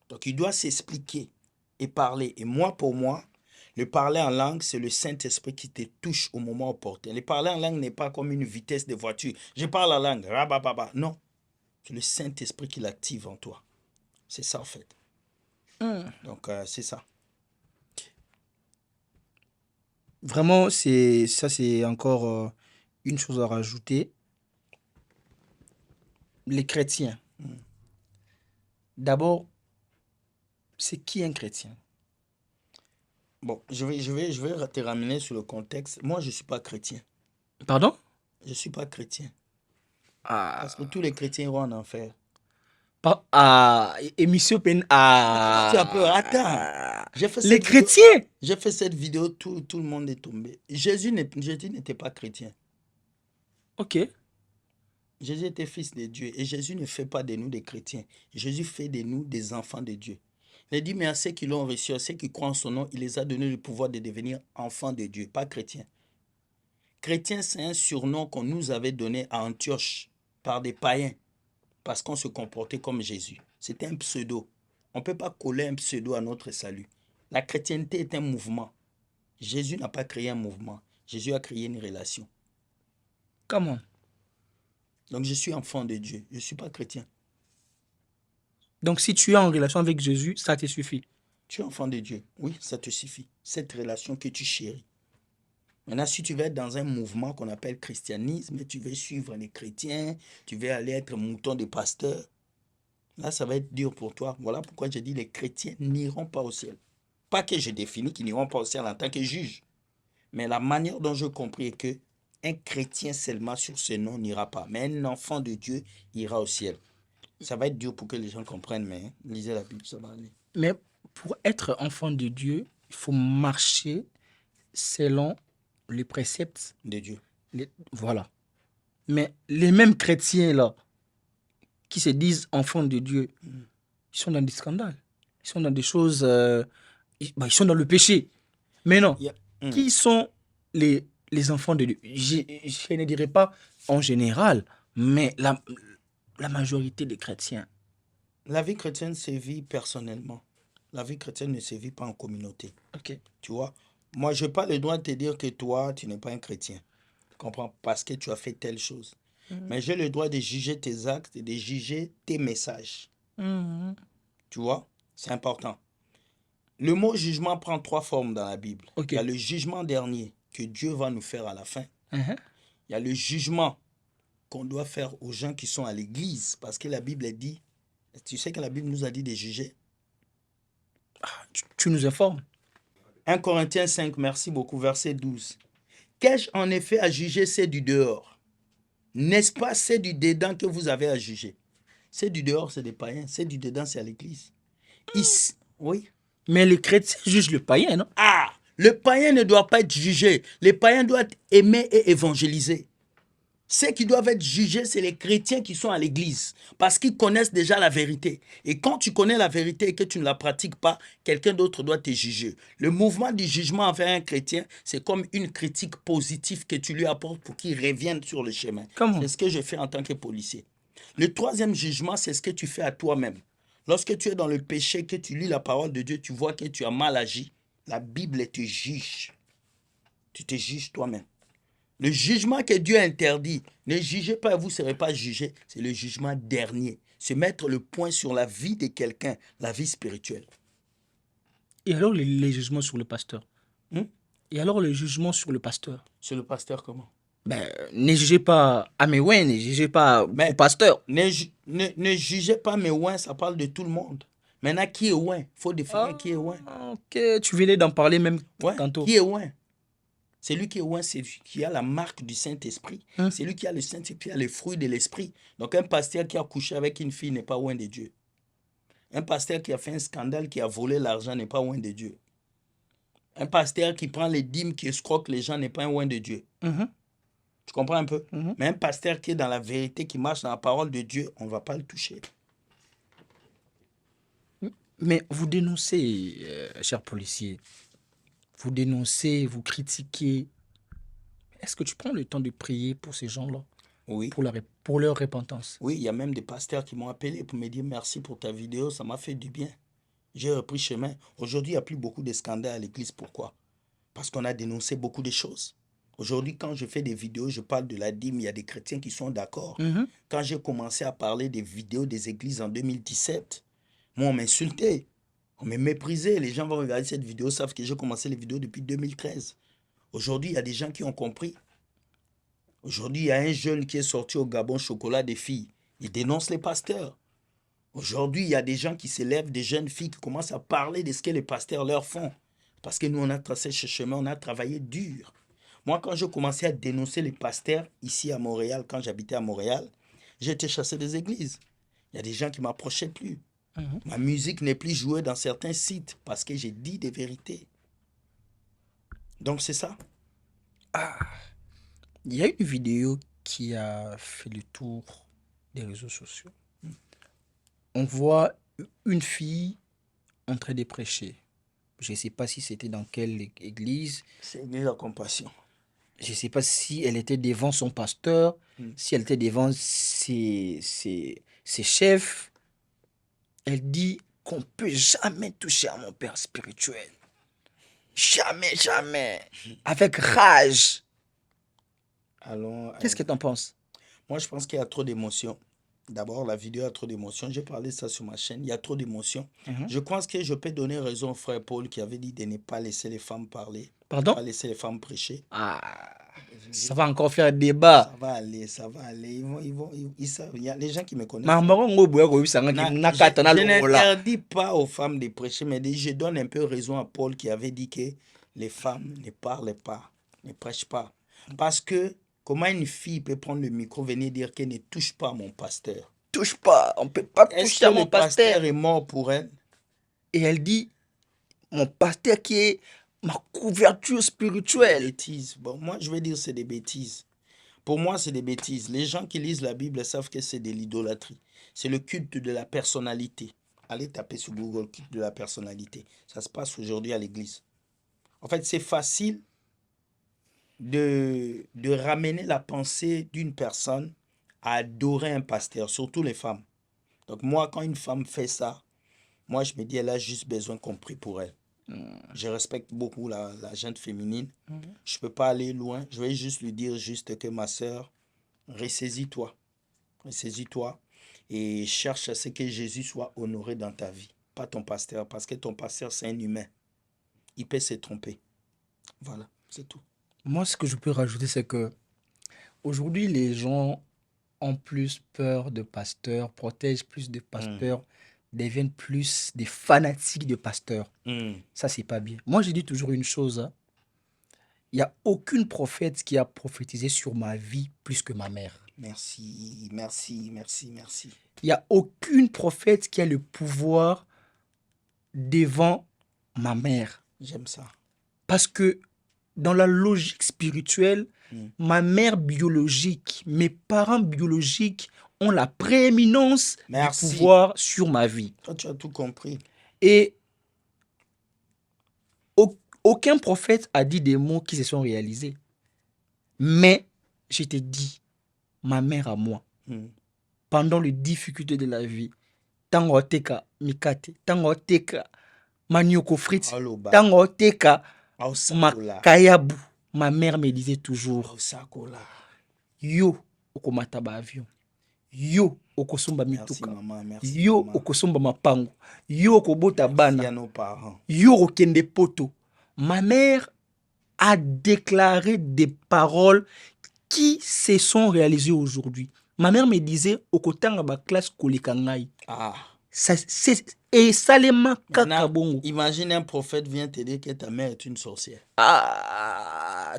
Donc, il doit s'expliquer et parler. Et moi, pour moi, le parler en langue, c'est le Saint-Esprit qui te touche au moment opportun. Le parler en langue n'est pas comme une vitesse de voiture. Je parle en langue, rabababa. Non. C'est le Saint-Esprit qui l'active en toi. C'est ça, en fait. Donc, c'est ça. Vraiment, c'est encore une chose à rajouter. Les chrétiens. D'abord, c'est qui un chrétien? Bon, je vais te ramener sur le contexte. Moi, je ne suis pas chrétien. Pardon? Je ne suis pas chrétien. Ah. Parce que tous les chrétiens iront en enfer. Et monsieur Pen. Ah. Tu as peur. Attends. Les chrétiens. J'ai fait cette vidéo, tout le monde est tombé. Jésus n'était pas chrétien. Ok. Jésus était fils de Dieu. Et Jésus ne fait pas de nous des chrétiens. Jésus fait de nous des enfants de Dieu. Il a dit, mais à ceux qui l'ont reçu, à ceux qui croient en son nom, il les a donné le pouvoir de devenir enfants de Dieu, pas chrétiens. Chrétien, c'est un surnom qu'on nous avait donné à Antioche par des païens parce qu'on se comportait comme Jésus. C'était un pseudo. On ne peut pas coller un pseudo à notre salut. La chrétienté est un mouvement. Jésus n'a pas créé un mouvement. Jésus a créé une relation. Comment? Donc je suis enfant de Dieu. Je ne suis pas chrétien. Donc, si tu es en relation avec Jésus, ça te suffit. Tu es enfant de Dieu. Oui, ça te suffit. Cette relation que tu chéris. Maintenant, si tu veux être dans un mouvement qu'on appelle christianisme, tu veux suivre les chrétiens, tu veux aller être mouton des pasteurs, là, ça va être dur pour toi. Voilà pourquoi j'ai dit les chrétiens n'iront pas au ciel. Pas que je définis qu'ils n'iront pas au ciel en tant que juge, mais la manière dont je compris est que un chrétien seulement sur ce nom n'ira pas, mais un enfant de Dieu ira au ciel. Ça va être dur pour que les gens comprennent, mais lisez la Bible, ça va aller. Mais pour être enfant de Dieu, il faut marcher selon les préceptes. De Dieu. Voilà. Mais les mêmes chrétiens là, qui se disent enfants de Dieu, ils sont dans des scandales. Ils sont dans des choses... ils sont dans le péché. Mais non. Qui sont les enfants de Dieu? Je ne dirais pas en général, mais la majorité des chrétiens. La vie chrétienne se vit personnellement. La vie chrétienne ne se vit pas en communauté. Ok. Tu vois, moi, je n'ai pas le droit de te dire que toi, tu n'es pas un chrétien. Tu comprends? Parce que tu as fait telle chose. Mais j'ai le droit de juger tes actes et de juger tes messages. Tu vois? C'est important. Le mot jugement prend 3 formes dans la Bible. Ok. Il y a le jugement dernier que Dieu va nous faire à la fin. Mhm. Il y a le jugement qu'on doit faire aux gens qui sont à l'église. Parce que la Bible dit, tu sais que la Bible nous a dit de juger. Tu nous informes. 1 Corinthiens 5, merci beaucoup, verset 12. Qu'ai-je en effet à juger, c'est du dehors? N'est-ce pas, c'est du dedans que vous avez à juger? C'est du dehors, c'est des païens. C'est du dedans, c'est à l'église. Ici, oui. Mais les chrétiens jugent le païen, non? Ah, le païen ne doit pas être jugé. Les païens doivent être aimés et évangélisés. Ceux qui doivent être jugés, c'est les chrétiens qui sont à l'église, parce qu'ils connaissent déjà la vérité. Et quand tu connais la vérité et que tu ne la pratiques pas, quelqu'un d'autre doit te juger. Le mouvement du jugement envers un chrétien, c'est comme une critique positive que tu lui apportes pour qu'il revienne sur le chemin. Comment? C'est ce que je fais en tant que policier. Le 3e jugement, c'est ce que tu fais à toi-même. Lorsque tu es dans le péché, que tu lis la parole de Dieu, tu vois que tu as mal agi, la Bible te juge. Tu te juges toi-même. Le jugement que Dieu interdit, ne jugez pas, vous ne serez pas jugés. C'est le jugement dernier. C'est mettre le point sur la vie de quelqu'un, la vie spirituelle. Et alors les jugements sur le pasteur? Et alors le jugement sur le pasteur? Sur le pasteur, comment? Ben, ne jugez pas Améouin, ne jugez pas au pasteur. Ne jugez pas mes ouins, ça parle de tout le monde. Maintenant, qui est ouin? Il faut définir qui est ouin. Ok, tu venais d'en parler même tantôt. Qui est ouin? C'est lui qui est ouin, c'est lui qui a la marque du Saint-Esprit. C'est lui qui a le Saint-Esprit, qui a les fruits de l'Esprit. Donc un pasteur qui a couché avec une fille n'est pas ouin de Dieu. Un pasteur qui a fait un scandale, qui a volé l'argent n'est pas ouin de Dieu. Un pasteur qui prend les dîmes, qui escroque les gens n'est pas un ouin de Dieu. Tu comprends un peu? Mais un pasteur qui est dans la vérité, qui marche dans la parole de Dieu, on ne va pas le toucher. Mais vous dénoncez, cher policier, vous dénoncez, vous critiquez. Est-ce que tu prends le temps de prier pour ces gens-là? Oui. Pour leur repentance? Oui, il y a même des pasteurs qui m'ont appelé pour me dire merci pour ta vidéo, ça m'a fait du bien. J'ai repris chemin. Aujourd'hui, il n'y a plus beaucoup de scandales à l'église. Pourquoi? Parce qu'on a dénoncé beaucoup de choses. Aujourd'hui, quand je fais des vidéos, je parle de la dîme, il y a des chrétiens qui sont d'accord. Quand j'ai commencé à parler des vidéos des églises en 2017, moi, on m'insultait, on me méprisait. Les gens vont regarder cette vidéo, savent que j'ai commencé les vidéos depuis 2013. Aujourd'hui, il y a des gens qui ont compris. Aujourd'hui, il y a un jeune qui est sorti au Gabon, chocolat des filles. Il dénonce les pasteurs. Aujourd'hui, il y a des gens qui s'élèvent, des jeunes filles qui commencent à parler de ce que les pasteurs leur font. Parce que nous, on a tracé ce chemin, on a travaillé dur. Moi, quand je commençais à dénoncer les pasteurs ici à Montréal, quand j'habitais à Montréal, j'ai été chassé des églises. Il y a des gens qui ne m'approchaient plus. Ma musique n'est plus jouée dans certains sites parce que j'ai dit des vérités. Donc, c'est ça. Il y a une vidéo qui a fait le tour des réseaux sociaux. On voit une fille en train de prêcher. Je ne sais pas si c'était dans quelle église. C'est l'église de la compassion. Je ne sais pas si elle était devant son pasteur, si elle était devant ses chefs. Elle dit qu'on ne peut jamais toucher à mon père spirituel. Jamais, jamais. Avec rage. Qu'est-ce que tu en penses? Moi, je pense qu'il y a trop d'émotions. D'abord, la vidéo a trop d'émotions. J'ai parlé de ça sur ma chaîne. Il y a trop d'émotions. Je pense que je peux donner raison au frère Paul qui avait dit de ne pas laisser les femmes parler. Pardon? Ne pas laisser les femmes prêcher. Ça va encore faire débat. Ça va aller, ça va aller. Ils savent. Il y a les gens qui me connaissent. Je n'interdis pas aux femmes de prêcher, mais je donne un peu raison à Paul qui avait dit que les femmes ne parlent pas, ne prêchent pas. Parce que comment une fille peut prendre le micro, venir dire qu'elle ne touche pas à mon pasteur? Touche pas, on ne peut pas toucher à mon pasteur. Le pasteur est mort pour elle. Et elle dit, mon pasteur qui est ma couverture spirituelle. Des bêtises. Bon, moi, je vais dire c'est des bêtises. Pour moi, c'est des bêtises. Les gens qui lisent la Bible savent que c'est de l'idolâtrie. C'est le culte de la personnalité. Allez taper sur Google, culte de la personnalité. Ça se passe aujourd'hui à l'église. En fait, c'est facile de ramener la pensée d'une personne à adorer un pasteur, surtout les femmes. Donc moi, quand une femme fait ça, moi, je me dis, elle a juste besoin qu'on prie pour elle. Je respecte beaucoup la gente féminine. Je ne peux pas aller loin. Je vais juste lui dire juste que ma soeur, ressaisis-toi. Ressaisis-toi et cherche à ce que Jésus soit honoré dans ta vie. Pas ton pasteur, parce que ton pasteur, c'est un humain. Il peut se tromper. Voilà, c'est tout. Moi, ce que je peux rajouter, c'est que aujourd'hui, les gens ont plus peur de pasteurs, protègent plus de pasteurs, deviennent plus des fanatiques de pasteurs. Ça, c'est pas bien. Moi, je dis toujours une chose. Hein. Il n'y a aucune prophète qui a prophétisé sur ma vie plus que ma mère. Merci, merci, merci, merci. Il n'y a aucune prophète qui a le pouvoir devant ma mère. J'aime ça. Parce que dans la logique spirituelle, ma mère biologique, mes parents biologiques ont la prééminence du pouvoir sur ma vie. Toi, tu as tout compris. Et aucun prophète a dit des mots qui se sont réalisés. Mais je te dis, ma mère à moi, pendant les difficultés de la vie, tango teka mikate, tango teka manioko frites, tango teka makayabu, ma mère me disait toujours, yo okomata ba avion, yo okosomba mituka, yo okosomba mapango, yo okobota bana, yo okende poto. Ma mère a déclaré des paroles qui se sont réalisées aujourd'hui. Ma mère me disait, okotanga ba classe kolikangai. Et Salema Kakabongo. Imagine un prophète vient te dire que ta mère est une sorcière. Moi,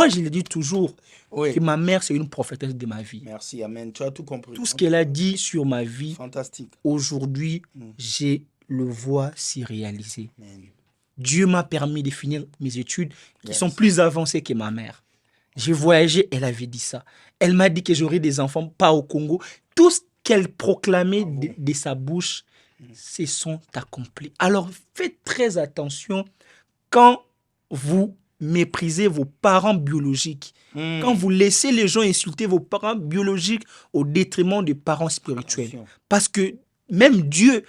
je le dis toujours que ma mère, c'est une prophétesse de ma vie. Merci, amen. Tu as tout compris. Tout ce qu'elle a dit sur ma vie, fantastique. Aujourd'hui, je le vois s'y réaliser. Dieu m'a permis de finir mes études qui sont plus avancées que ma mère. J'ai voyagé, elle avait dit ça. Elle m'a dit que j'aurais des enfants, pas au Congo. Tout ce qu'elle proclamait de sa bouche, se sont accomplis. Alors, faites très attention quand vous méprisez vos parents biologiques, quand vous laissez les gens insulter vos parents biologiques au détriment des parents spirituels. Parce que même Dieu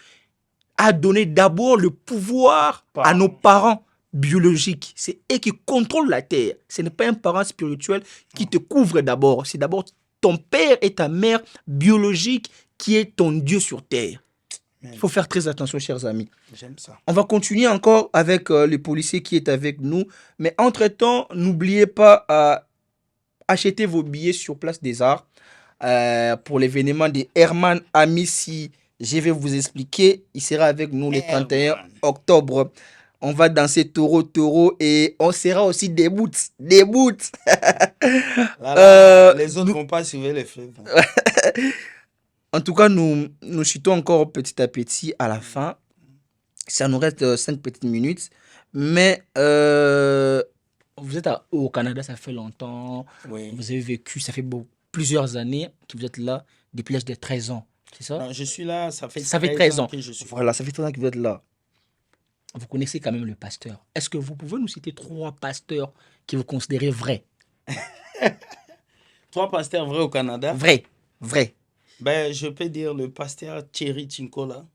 a donné d'abord le pouvoir à nos parents biologiques. C'est eux qui contrôlent la terre. Ce n'est pas un parent spirituel qui te couvre d'abord. C'est d'abord ton père et ta mère biologique qui est ton Dieu sur terre. Il faut faire très attention, chers amis. J'aime ça. On va continuer encore avec le policier qui est avec nous. Mais entre-temps, n'oubliez pas acheter vos billets sur Place des Arts pour l'événement de Herman Amissi. Je vais vous expliquer. Il sera avec nous le 31 octobre. On va danser taureau et on sera aussi des boots. Les autres ne vont pas suivre les feux. En tout cas, nous chutons encore petit à petit à la fin. Ça nous reste 5 petites minutes. Mais vous êtes au Canada, ça fait longtemps. Oui. Vous avez vécu, ça fait plusieurs années que vous êtes là, depuis l'âge de 13 ans. C'est ça? Non, je suis là, ça fait Ça fait 13 13 ans ans. que je suis. Voilà, ça fait 13 ans que vous êtes là. Vous connaissez quand même le pasteur. Est-ce que vous pouvez nous citer 3 pasteurs que vous considérez vrais? 3 pasteurs vrais au Canada. Vrais, vrais. Ben, je peux dire le pasteur Thierry Chinkola,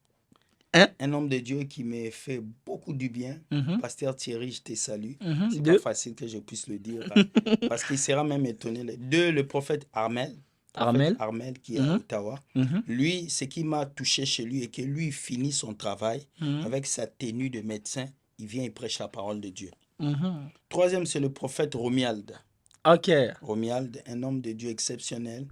Un. un homme de Dieu qui m'a fait beaucoup du bien. Pasteur Thierry, je te salue. C'est pas 2. facile que je puisse le dire, hein, parce qu'il sera même étonné. 2, le prophète Armel. Armel. Armel qui est à Ottawa. Lui, ce qui m'a touché chez lui est que lui il finit son travail avec sa tenue de médecin. Il vient et prêche la parole de Dieu. 3e, c'est le prophète Romuald. Ok. Romuald, un homme de Dieu exceptionnel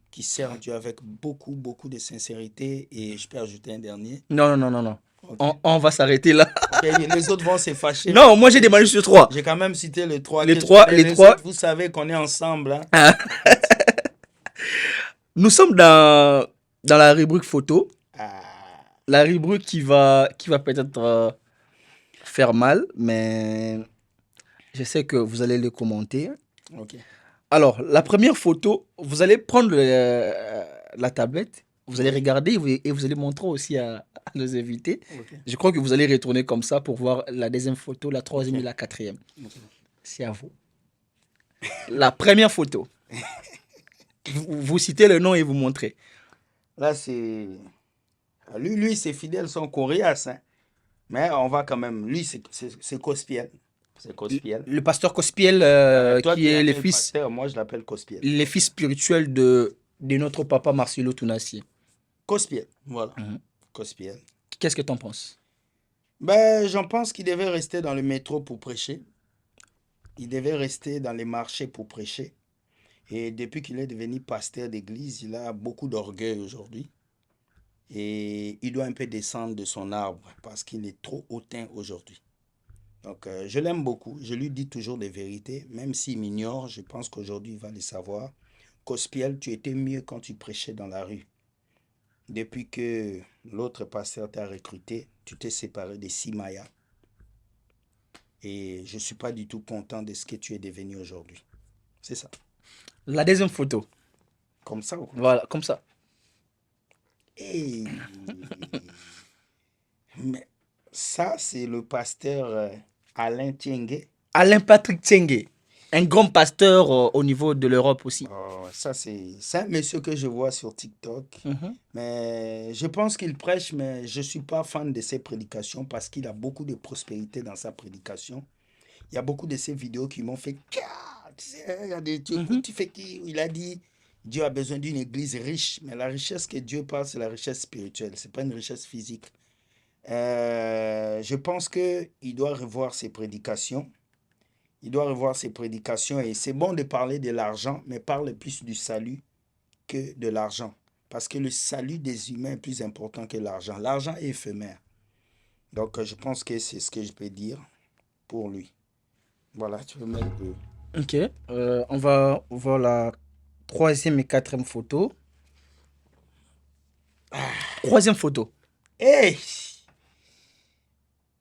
qui sert Dieu avec beaucoup, beaucoup de sincérité. Et je peux ajouter un dernier. Non, non, non, non, non. Ok. On va s'arrêter là. Ok, les autres vont se fâcher. Non, moi j'ai demandé juste 3. J'ai quand même cité le 3. Les 3, les 3. Autres, vous savez qu'on est ensemble. Hein? Ah. Nous sommes dans la rubrique photo. Ah. La rubrique qui va peut-être faire mal, mais je sais que vous allez le commenter. Ok. Alors, la première photo, vous allez prendre la tablette, vous allez regarder et vous allez montrer aussi à nos invités. Ok. Je crois que vous allez retourner comme ça pour voir la deuxième photo, la troisième Ok. et la quatrième. Ok. C'est à vous. La première photo. Vous citez le nom et vous montrez. Là, c'est... Lui c'est fidèle, son coriace. Hein. Mais on va quand même... Lui, c'est Cospiel. C'est Cospiel. Le pasteur Cospiel, Toi, qui tu est le l'appelles fils, pasteur, moi, je l'appelle Cospiel. les fils spirituels de notre papa Marcelo Tounassi. Cospiel, voilà. Cospiel. Qu'est-ce que tu en penses? Ben, j'en pense qu'il devait rester dans le métro pour prêcher. Il devait rester dans les marchés pour prêcher. Et depuis qu'il est devenu pasteur d'église, il a beaucoup d'orgueil aujourd'hui. Et il doit un peu descendre de son arbre parce qu'il est trop hautain aujourd'hui. Donc, je l'aime beaucoup. Je lui dis toujours des vérités. Même s'il m'ignore, je pense qu'aujourd'hui, il va les savoir. Cospiel, tu étais mieux quand tu prêchais dans la rue. Depuis que l'autre pasteur t'a recruté, tu t'es séparé de Simaya. Et je ne suis pas du tout content de ce que tu es devenu aujourd'hui. C'est ça. La deuxième photo. Comme ça ou quoi? Voilà, comme ça. Et... Mais ça, c'est le pasteur Alain Tiengue. Alain Patrick Tiengue, un grand pasteur au niveau de l'Europe aussi. Oh, ça, c'est un monsieur que je vois sur TikTok. Mais je pense qu'il prêche, mais je ne suis pas fan de ses prédications parce qu'il a beaucoup de prospérité dans sa prédication. Il y a beaucoup de ces vidéos qui m'ont fait... Tu sais, tu fais qui? Il a dit, Dieu a besoin d'une église riche. Mais la richesse que Dieu parle, c'est la richesse spirituelle. Ce n'est pas une richesse physique. Je pense qu'il doit revoir ses prédications. Il doit revoir ses prédications. Et c'est bon de parler de l'argent, mais parle plus du salut que de l'argent. Parce que le salut des humains est plus important que l'argent. L'argent est éphémère. Donc, je pense que c'est ce que je peux dire pour lui. Voilà, tu peux mettre deux. Ok. On va voir la troisième et quatrième photo. Troisième photo. Hey!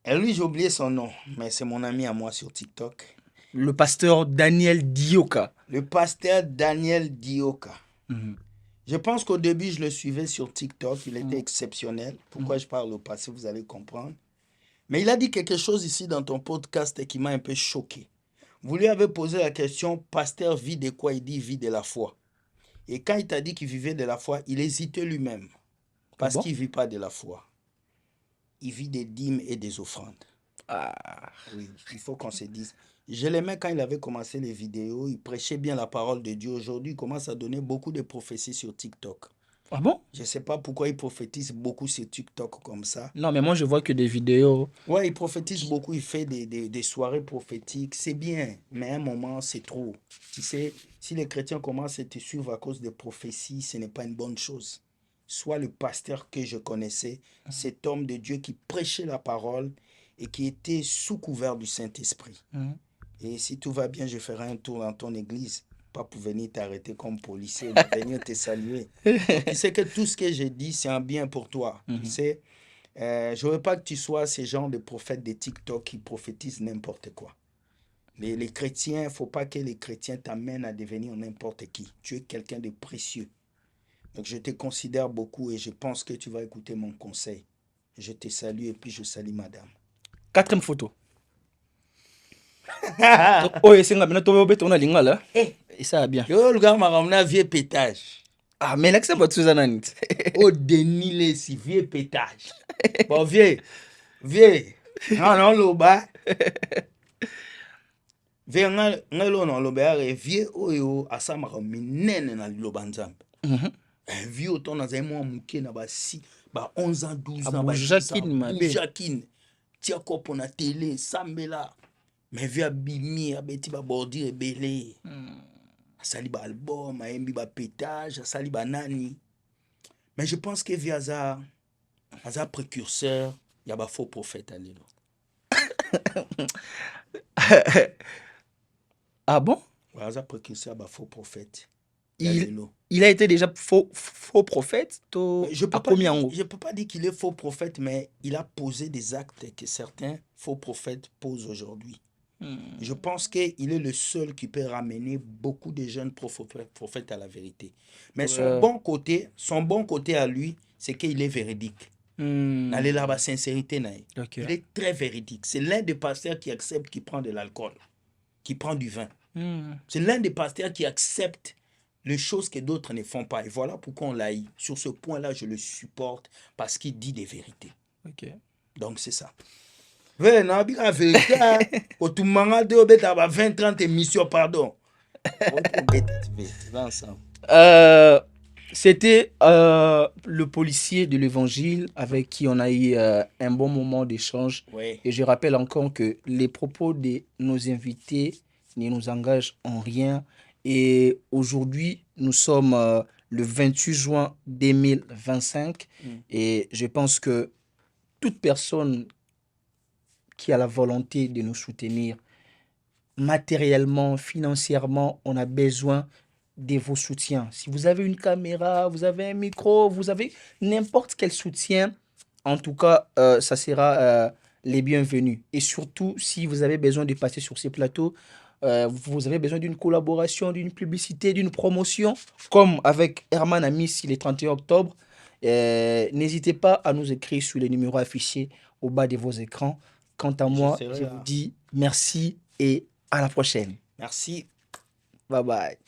Et lui, j'ai oublié son nom, mais c'est mon ami à moi sur TikTok. Le pasteur Daniel Dioka. Le pasteur Daniel Dioka. Je pense qu'au début, je le suivais sur TikTok. Il était exceptionnel. Pourquoi je parle au passé, vous allez comprendre. Mais il a dit quelque chose ici dans ton podcast qui m'a un peu choqué. Vous lui avez posé la question, pasteur vit de quoi? Il dit, vit de la foi. Et quand il t'a dit qu'il vivait de la foi, il hésitait lui-même. Parce qu'il ne vit pas de la foi. Il vit des dîmes et des offrandes. Ah. Oui, il faut qu'on se dise. Je l'aimais quand il avait commencé les vidéos. Il prêchait bien la parole de Dieu. Aujourd'hui, il commence à donner beaucoup de prophéties sur TikTok. Ah bon? Je ne sais pas pourquoi il prophétise beaucoup sur TikTok comme ça. Non, mais moi, je vois que des vidéos. Ouais, il prophétise beaucoup. Il fait des soirées prophétiques. C'est bien, mais à un moment, c'est trop. Tu sais, si les chrétiens commencent à te suivre à cause des prophéties, ce n'est pas une bonne chose. Soit le pasteur que je connaissais, cet homme de Dieu qui prêchait la parole et qui était sous couvert du Saint-Esprit. Et si tout va bien, je ferai un tour dans ton église. Pas pour venir t'arrêter comme policier, mais venir te saluer. Donc, tu sais que tout ce que j'ai dit, c'est un bien pour toi. Tu sais, je ne veux pas que tu sois ces gens de prophètes de TikTok qui prophétisent n'importe quoi. Les chrétiens, il ne faut pas que les chrétiens t'amènent à devenir n'importe qui. Tu es quelqu'un de précieux. Donc, je te considère beaucoup et je pense que tu vas écouter mon conseil. Je te salue et puis je salue madame. 4e photo. Oh, et c'est un peu on a lingala. Et ça va bien. Yo, le gars m'a ramené un vieux pétage. Ah, mais là, c'est pas tout ça, Nanit. Oh, dénilé, si vieux pétage. Bon, vieux. Non, non, le bas. Vieux, non, le bas, vieux, oh, à ça, m'a ramené nene na liloba nzambe. Vieux, autant dans un mois, mouké, na ba 11 ans, 12 ans, ba 10 ans. Jacquine. Tia kopo na télé, sambela. Mais vieux, abimi, abeti, ba bordi, rebelle. Asali ba album, aembi ba pétage, asali ba nani. Mais je pense que via un précurseur, il y a un faux prophète. Ah bon? Il y a un précurseur, un faux prophète. Il a été déjà faux prophète? Je ne peux pas dire qu'il est faux prophète, mais il a posé des actes que certains faux prophètes posent aujourd'hui. Je pense qu'il est le seul qui peut ramener beaucoup de jeunes prophètes à la vérité. Mais son bon côté à lui, c'est qu'il est véridique. Allez là, la sincérité. Okay. Il est très véridique. C'est l'un des pasteurs qui accepte qu'il prend de l'alcool, qui prend du vin. C'est l'un des pasteurs qui accepte les choses que d'autres ne font pas. Et voilà pourquoi on l'a eu. Sur ce point-là, je le supporte parce qu'il dit des vérités. Okay. Donc, c'est ça. La vérité, quand tu m'as dit 20-30 émissions, pardon. C'était le policier de l'évangile avec qui on a eu un bon moment d'échange. Oui. Et je rappelle encore que les propos de nos invités ne nous engagent en rien. Et aujourd'hui, nous sommes le 28 juin 2025. Et je pense que toute personne qui a la volonté de nous soutenir matériellement, financièrement, on a besoin de vos soutiens. Si vous avez une caméra, vous avez un micro, vous avez n'importe quel soutien, en tout cas, ça sera les bienvenus. Et surtout, si vous avez besoin de passer sur ces plateaux, vous avez besoin d'une collaboration, d'une publicité, d'une promotion, comme avec Herman Amis le 31 octobre, n'hésitez pas à nous écrire sur les numéros affichés au bas de vos écrans. Quant à moi, je vous dis merci et à la prochaine. Merci. Bye bye.